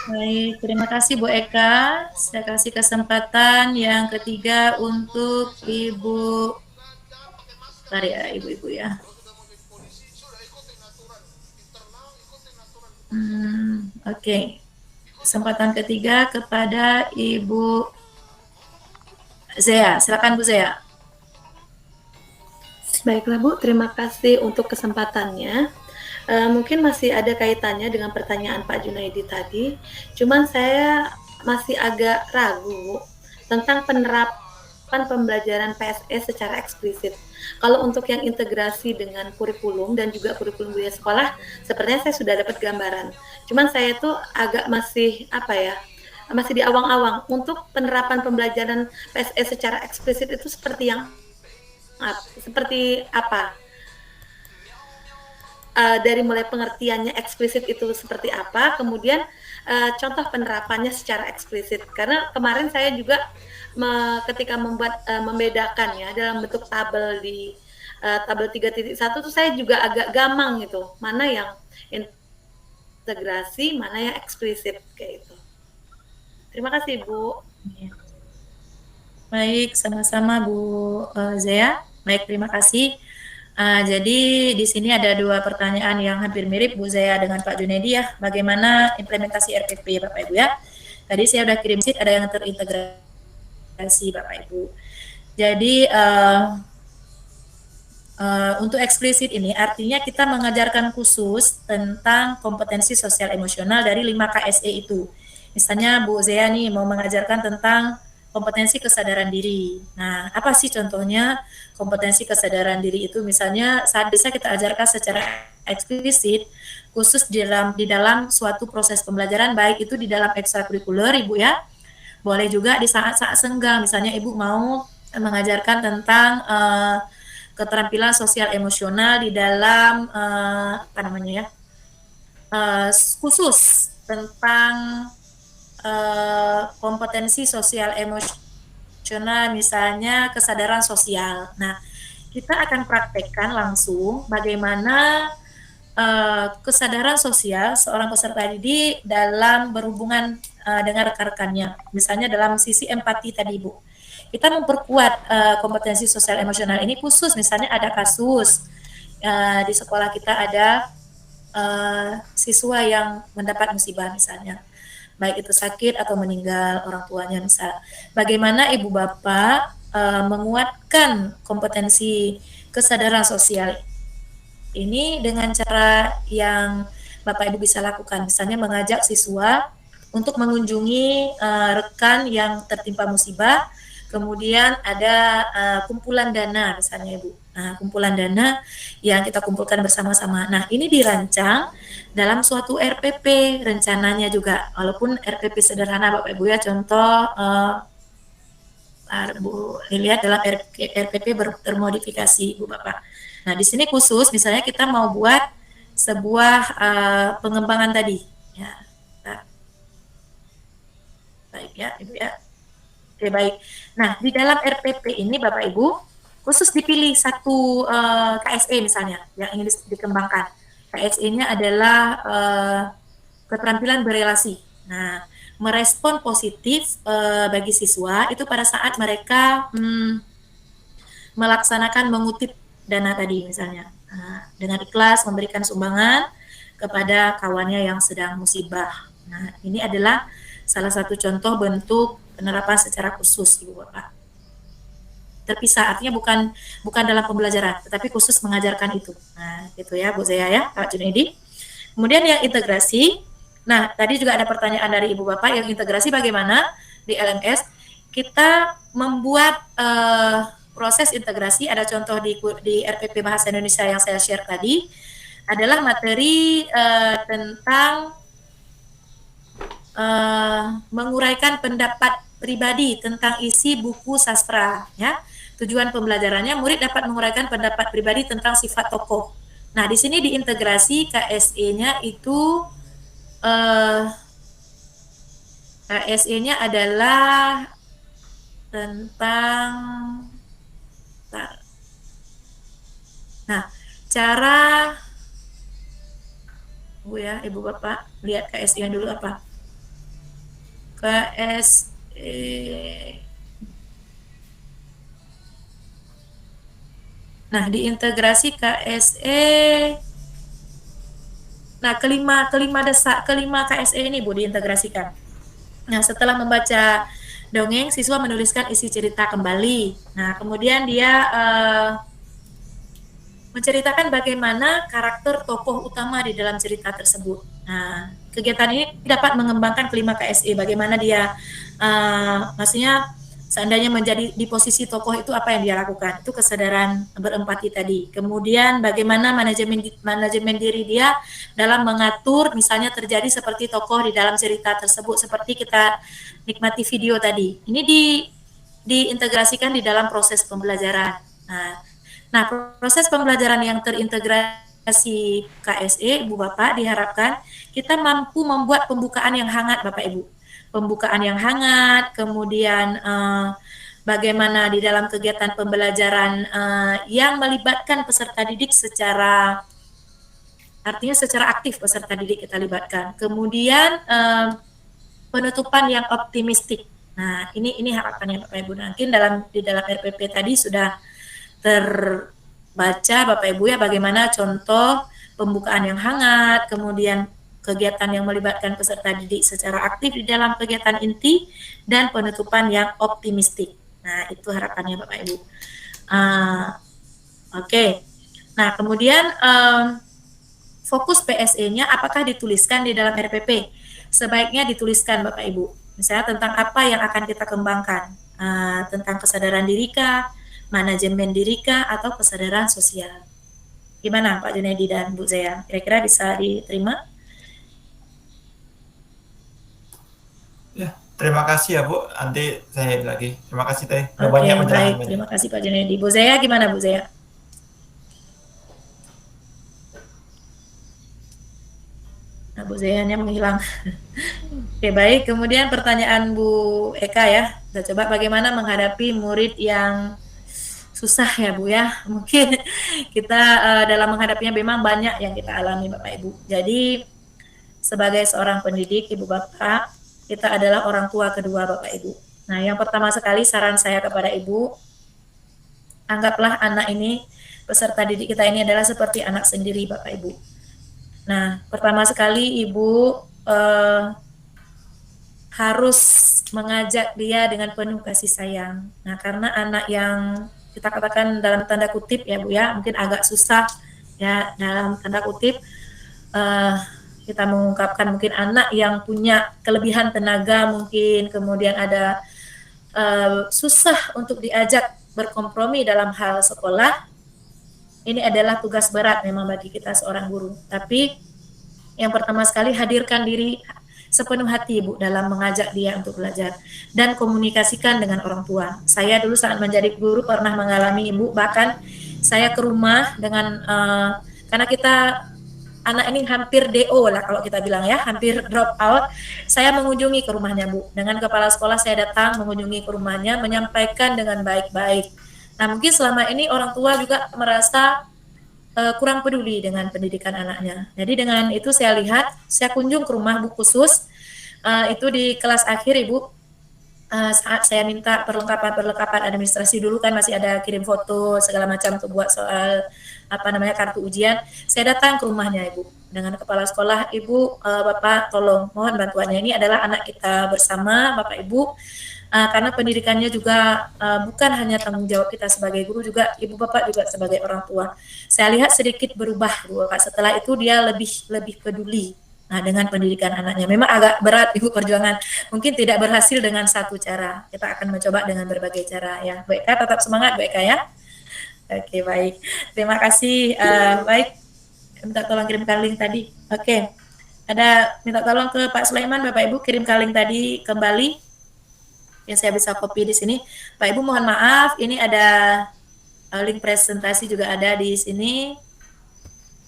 Baik, terima kasih Bu Eka. Saya kasih kesempatan yang ketiga untuk Ibu. Mari ya, Ibu-ibu ya. Oke. Kesempatan ketiga kepada Ibu Zea. Silakan Bu Zea. Baiklah Bu, terima kasih untuk kesempatannya. Mungkin masih ada kaitannya dengan pertanyaan Pak Junaidi tadi, cuman saya masih agak ragu tentang penerapan pembelajaran PSE secara eksplisit. Kalau untuk yang integrasi dengan kurikulum dan juga kurikulum budaya sekolah, sepertinya saya sudah dapat gambaran. Cuman saya tuh agak masih masih di awang-awang untuk penerapan pembelajaran PSE secara eksplisit itu seperti apa? Dari mulai pengertiannya eksplisit itu seperti apa, kemudian contoh penerapannya secara eksplisit. Karena kemarin saya juga ketika membedakan ya dalam bentuk tabel di tabel 3.1 tuh saya juga agak gamang gitu, mana yang integrasi, mana yang eksplisit kayak itu. Terima kasih Bu. Baik, sama-sama Bu Zea. Baik, terima kasih. Jadi di sini ada 2 pertanyaan yang hampir mirip Bu Zea dengan Pak Junedi ya. Bagaimana implementasi RPP Bapak Ibu ya? Tadi saya udah kirim sheet, ada yang terintegrasi Bapak Ibu. Jadi untuk eksplisit ini artinya kita mengajarkan khusus tentang kompetensi sosial emosional dari 5 KSE itu. Misalnya Bu Zea nih mau mengajarkan tentang kompetensi kesadaran diri. Nah, apa sih contohnya kompetensi kesadaran diri itu? Misalnya saat bisa kita ajarkan secara eksplisit khusus di dalam suatu proses pembelajaran, baik itu di dalam ekstrakurikuler Ibu ya. Boleh juga di saat-saat senggang, misalnya Ibu mau mengajarkan tentang keterampilan sosial emosional di dalam khusus tentang kompetensi sosial emosional, misalnya kesadaran sosial. Nah, kita akan praktekkan langsung bagaimana kesadaran sosial seorang peserta didik dalam berhubungan dengan rekan-rekannya. Misalnya dalam sisi empati tadi Bu, kita memperkuat kompetensi sosial emosional ini khusus. Misalnya ada kasus di sekolah kita ada siswa yang mendapat musibah misalnya, baik itu sakit atau meninggal orang tuanya misal. Bagaimana ibu bapak menguatkan kompetensi kesadaran sosial ini dengan cara yang Bapak Ibu bisa lakukan, misalnya mengajak siswa untuk mengunjungi rekan yang tertimpa musibah, kemudian ada kumpulan dana misalnya Ibu. Nah, kumpulan dana yang kita kumpulkan bersama-sama. Nah, ini dirancang dalam suatu RPP rencananya juga, walaupun RPP sederhana Bapak Ibu ya, contoh Bu lihat dalam RPP termodifikasi Bu Bapak. Nah, di sini khusus misalnya kita mau buat sebuah pengembangan tadi ya. Nah, baik ya Ibu ya. Oke, baik. Nah, di dalam RPP ini Bapak Ibu khusus dipilih satu KSE misalnya yang ingin dikembangkan. KSE-nya adalah keterampilan berelasi. Nah, merespon positif bagi siswa itu pada saat mereka melaksanakan mengutip dana tadi misalnya, dengan ikhlas memberikan sumbangan kepada kawannya yang sedang musibah. Nah, ini adalah salah satu contoh bentuk penerapan secara khusus Ibu Bapak. Terpisah, artinya bukan dalam pembelajaran, tetapi khusus mengajarkan itu. Nah, gitu ya Bu Zea ya, Pak Junedi. Kemudian yang integrasi, nah tadi juga ada pertanyaan dari Ibu Bapak, yang integrasi bagaimana di LMS? Kita membuat proses integrasi, ada contoh di RPP Bahasa Indonesia yang saya share tadi, adalah materi tentang menguraikan pendapat pribadi tentang isi buku sastra ya. Tujuan pembelajarannya murid dapat menguraikan pendapat pribadi tentang sifat tokoh. Nah, di sini diintegrasi KSE-nya itu KSE-nya adalah tentang cara Bu ya, Ibu Bapak lihat KSE-nya dulu apa? KSE. Nah, diintegrasi KSE. Nah, kelima KSE ini Bu diintegrasikan. Nah, setelah membaca dongeng, siswa menuliskan isi cerita kembali. Nah, kemudian dia menceritakan bagaimana karakter tokoh utama di dalam cerita tersebut. Nah, kegiatan ini dapat mengembangkan kelima KSE, bagaimana dia, maksudnya seandainya menjadi di posisi tokoh itu apa yang dia lakukan, itu kesadaran berempati tadi. Kemudian bagaimana manajemen diri dia dalam mengatur, misalnya terjadi seperti tokoh di dalam cerita tersebut, seperti kita nikmati video tadi. Ini diintegrasikan di dalam proses pembelajaran. Nah, proses pembelajaran yang terintegrasi KSE, Ibu Bapak, diharapkan kita mampu membuat pembukaan yang hangat, Bapak Ibu. Pembukaan yang hangat, kemudian bagaimana di dalam kegiatan pembelajaran yang melibatkan peserta didik secara, artinya secara aktif peserta didik kita libatkan. Kemudian penutupan yang optimistik. Nah, ini harapannya Bapak Ibu. Mungkin di dalam RPP tadi sudah terbaca Bapak Ibu ya bagaimana contoh pembukaan yang hangat, kemudian kegiatan yang melibatkan peserta didik secara aktif di dalam kegiatan inti, dan penutupan yang optimistik. Nah, itu harapannya Bapak Ibu. Oke. Nah, kemudian fokus PSE-nya apakah dituliskan di dalam RPP? Sebaiknya dituliskan Bapak Ibu. Misalnya tentang apa yang akan kita kembangkan, tentang kesadaran diri kah, manajemen diri kah, atau kesadaran sosial. Gimana Pak Junaidi dan Bu Zaya? Kira-kira bisa diterima? Ya, terima kasih ya Bu. Nanti saya lagi. Terima kasih teh. Oke, Banyak baik. penjelasan. Terima kasih Pak Junaidi. Bu Zaya gimana Bu Zaya? Nah, Bu Zayanya menghilang. Oke, baik. Kemudian pertanyaan Bu Eka ya. Kita coba bagaimana menghadapi murid yang susah ya Bu ya. Mungkin kita dalam menghadapinya memang banyak yang kita alami Bapak Ibu. Jadi sebagai seorang pendidik Ibu Bapak, kita adalah orang tua kedua Bapak Ibu. Nah, yang pertama sekali saran saya kepada Ibu, anggaplah anak ini, peserta didik kita ini adalah seperti anak sendiri Bapak Ibu. Nah, pertama sekali Ibu harus mengajak dia dengan penuh kasih sayang. Nah, karena anak yang kita katakan dalam tanda kutip ya Bu ya, mungkin agak susah ya dalam tanda kutip, kita mengungkapkan mungkin anak yang punya kelebihan tenaga mungkin, kemudian ada susah untuk diajak berkompromi dalam hal sekolah. Ini adalah tugas berat memang bagi kita seorang guru. Tapi yang pertama sekali hadirkan diri sepenuh hati Ibu dalam mengajak dia untuk belajar dan komunikasikan dengan orang tua. Saya dulu saat menjadi guru pernah mengalami Ibu, bahkan saya ke rumah dengan karena kita anak ini hampir DO lah kalau kita bilang ya, hampir drop out. Saya mengunjungi ke rumahnya Bu. Dengan kepala sekolah saya datang mengunjungi ke rumahnya, menyampaikan dengan baik-baik. Nah, mungkin selama ini orang tua juga merasa kurang peduli dengan pendidikan anaknya. Jadi dengan itu saya lihat, saya kunjung ke rumah Bu khusus, itu di kelas akhir Ibu, saat saya minta perlengkapan administrasi dulu kan masih ada kirim foto segala macam untuk buat soal kartu ujian. Saya datang ke rumahnya Ibu dengan kepala sekolah, Ibu, Bapak tolong mohon bantuannya, ini adalah anak kita bersama Bapak Ibu, karena pendidikannya juga bukan hanya tanggung jawab kita sebagai guru, juga Ibu Bapak juga sebagai orang tua. Saya lihat sedikit berubah Bu Bapak, setelah itu dia lebih peduli dengan pendidikan anaknya. Memang agak berat Ibu perjuangan, mungkin tidak berhasil dengan satu cara, kita akan mencoba dengan berbagai cara ya. Bu Eka tetap semangat Bu Eka ya. Oke, baik, terima kasih. Baik, minta tolong kirimkan link tadi. Oke, ada minta tolong ke Pak Sulaiman, Bapak Ibu kirimkan link tadi kembali yang saya bisa copy di sini. Pak Ibu mohon maaf, ini ada link presentasi juga ada di sini.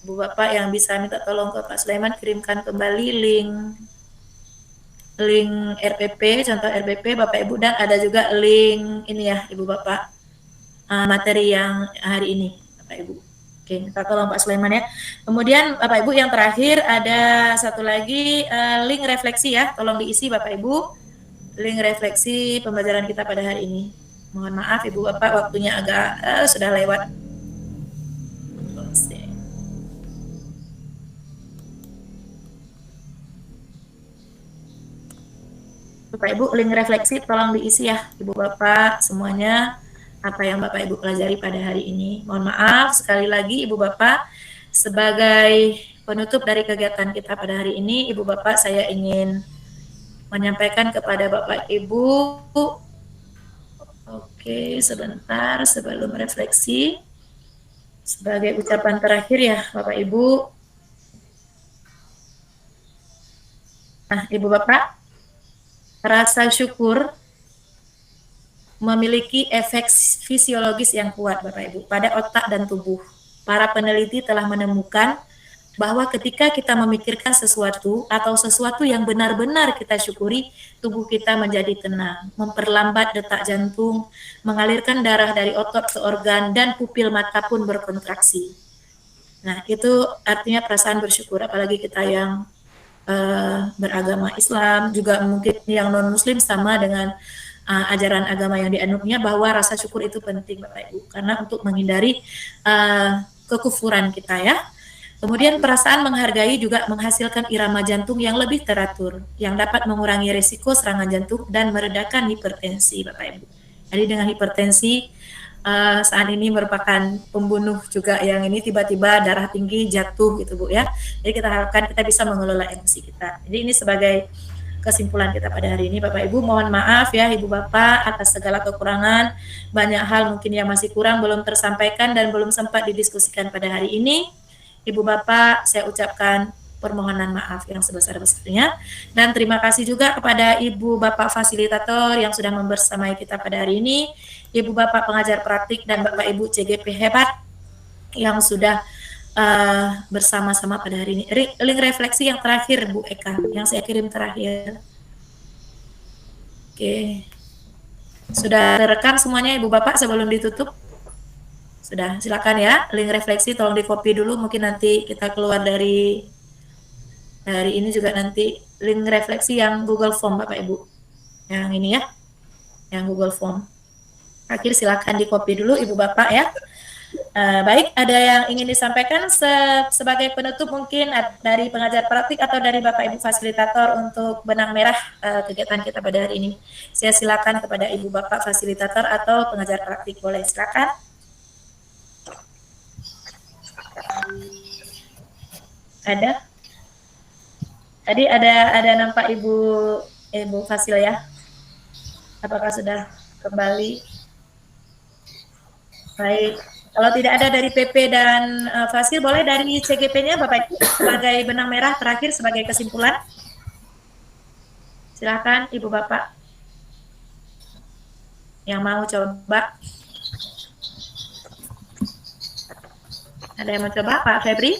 Bu Bapak yang bisa minta tolong ke Pak Sulaiman kirimkan kembali link RPP, contoh RPP Bapak Ibu, dan ada juga link ini ya Ibu Bapak, materi yang hari ini Bapak Ibu. Oke, minta tolong Pak Sulaiman ya. Kemudian Bapak Ibu yang terakhir ada satu lagi link refleksi ya, tolong diisi Bapak Ibu. Link refleksi pembelajaran kita pada hari ini. Mohon maaf Ibu Bapak, waktunya agak sudah lewat. Bapak Ibu, link refleksi tolong diisi ya Ibu Bapak semuanya, apa yang Bapak Ibu pelajari pada hari ini. Mohon maaf sekali lagi Ibu Bapak, sebagai penutup dari kegiatan kita pada hari ini, Ibu Bapak saya ingin menyampaikan kepada Bapak Ibu, oke sebentar sebelum refleksi, sebagai ucapan terakhir ya Bapak Ibu. Nah Ibu Bapak, rasa syukur memiliki efek fisiologis yang kuat Bapak Ibu pada otak dan tubuh. Para peneliti telah menemukan bahwa ketika kita memikirkan sesuatu atau sesuatu yang benar-benar kita syukuri, tubuh kita menjadi tenang, memperlambat detak jantung, mengalirkan darah dari otot ke organ, dan pupil mata pun berkontraksi. Nah, itu artinya perasaan bersyukur, apalagi kita yang beragama Islam, juga mungkin yang non-Muslim sama dengan ajaran agama yang dianutnya, bahwa rasa syukur itu penting Bapak Ibu, karena untuk menghindari kekufuran kita ya. Kemudian perasaan menghargai juga menghasilkan irama jantung yang lebih teratur, yang dapat mengurangi risiko serangan jantung dan meredakan hipertensi Bapak Ibu. Jadi dengan hipertensi saat ini merupakan pembunuh juga, yang ini tiba-tiba darah tinggi jatuh gitu Bu ya. Jadi kita harapkan kita bisa mengelola emosi kita. Jadi ini sebagai kesimpulan kita pada hari ini Bapak Ibu. Mohon maaf ya Ibu Bapak atas segala kekurangan. Banyak hal mungkin yang masih kurang, belum tersampaikan dan belum sempat didiskusikan pada hari ini. Ibu Bapak, saya ucapkan permohonan maaf yang sebesar-besarnya, dan terima kasih juga kepada Ibu Bapak fasilitator yang sudah membersamai kita pada hari ini, Ibu Bapak pengajar praktik dan Bapak Ibu CGP hebat yang sudah bersama-sama pada hari ini. Link refleksi yang terakhir Bu Eka, yang saya kirim terakhir. Oke, sudah terekam semuanya Ibu Bapak sebelum ditutup? Sudah, silakan ya, link refleksi tolong di copy dulu, mungkin nanti kita keluar dari ini juga nanti link refleksi yang Google Form Bapak Ibu. Yang ini ya, yang Google Form. Akhir silakan di copy dulu Ibu Bapak ya. Baik, ada yang ingin disampaikan sebagai penutup mungkin dari pengajar praktik atau dari Bapak Ibu fasilitator untuk benang merah kegiatan kita pada hari ini. Saya silakan kepada Ibu Bapak fasilitator atau pengajar praktik, boleh silakan. Ada? Tadi ada nampak Ibu Fasil ya? Apakah sudah kembali? Baik. Kalau tidak ada dari PP dan Fasil, boleh dari CGP-nya Bapak Ibu sebagai benang merah terakhir sebagai kesimpulan. Silakan Ibu Bapak yang mau coba. Ada yang mau coba, Pak Febri?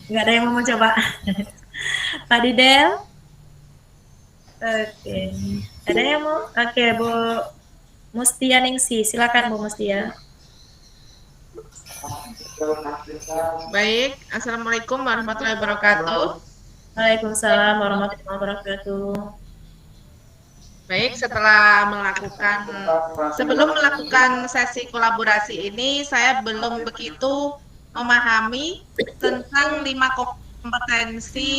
Nggak ada yang mau coba. Pak Didel? Oke. Ada yang mau? Oke, Bu Mustia Ningsi. Silakan Bu Mustia. Baik, Assalamualaikum warahmatullahi wabarakatuh. Waalaikumsalam warahmatullahi wabarakatuh. Baik, sebelum melakukan sesi kolaborasi ini, saya belum begitu memahami tentang 5 kompetensi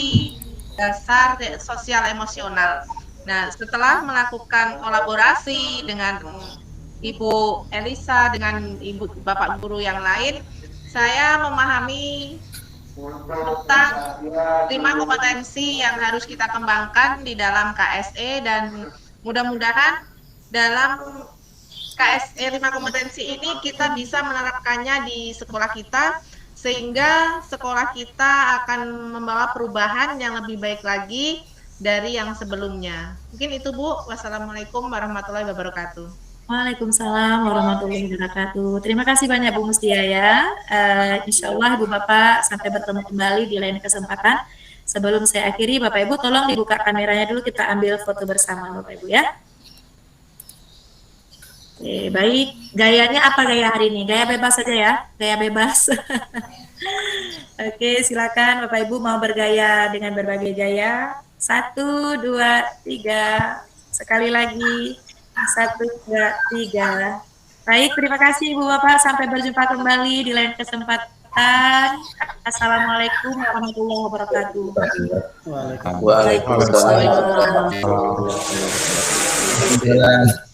dasar sosial emosional. Nah, setelah melakukan kolaborasi dengan Ibu Elisa, dengan Bapak Guru yang lain, saya memahami tentang 5 kompetensi yang harus kita kembangkan di dalam KSE, dan mudah-mudahan dalam KSE 5 kompetensi ini kita bisa menerapkannya di sekolah kita, sehingga sekolah kita akan membawa perubahan yang lebih baik lagi dari yang sebelumnya. Mungkin itu Bu. Wassalamualaikum warahmatullahi wabarakatuh. Waalaikumsalam warahmatullahi wabarakatuh. Terima kasih banyak Bu Mustia ya. Insya Allah Ibu Bapak sampai bertemu kembali di lain kesempatan. Sebelum saya akhiri, Bapak Ibu tolong dibuka kameranya dulu, kita ambil foto bersama Bapak Ibu ya. Oke, baik. Gayanya apa gaya hari ini? Gaya bebas saja ya, gaya bebas. Oke, silakan Bapak Ibu mau bergaya dengan berbagai gaya. 1, 2, 3. Sekali lagi. 1, 2, 3. Baik, terima kasih Ibu Bapak. Sampai berjumpa kembali di lain kesempatan. Assalamualaikum warahmatullahi wabarakatuh. Waalaikumsalam.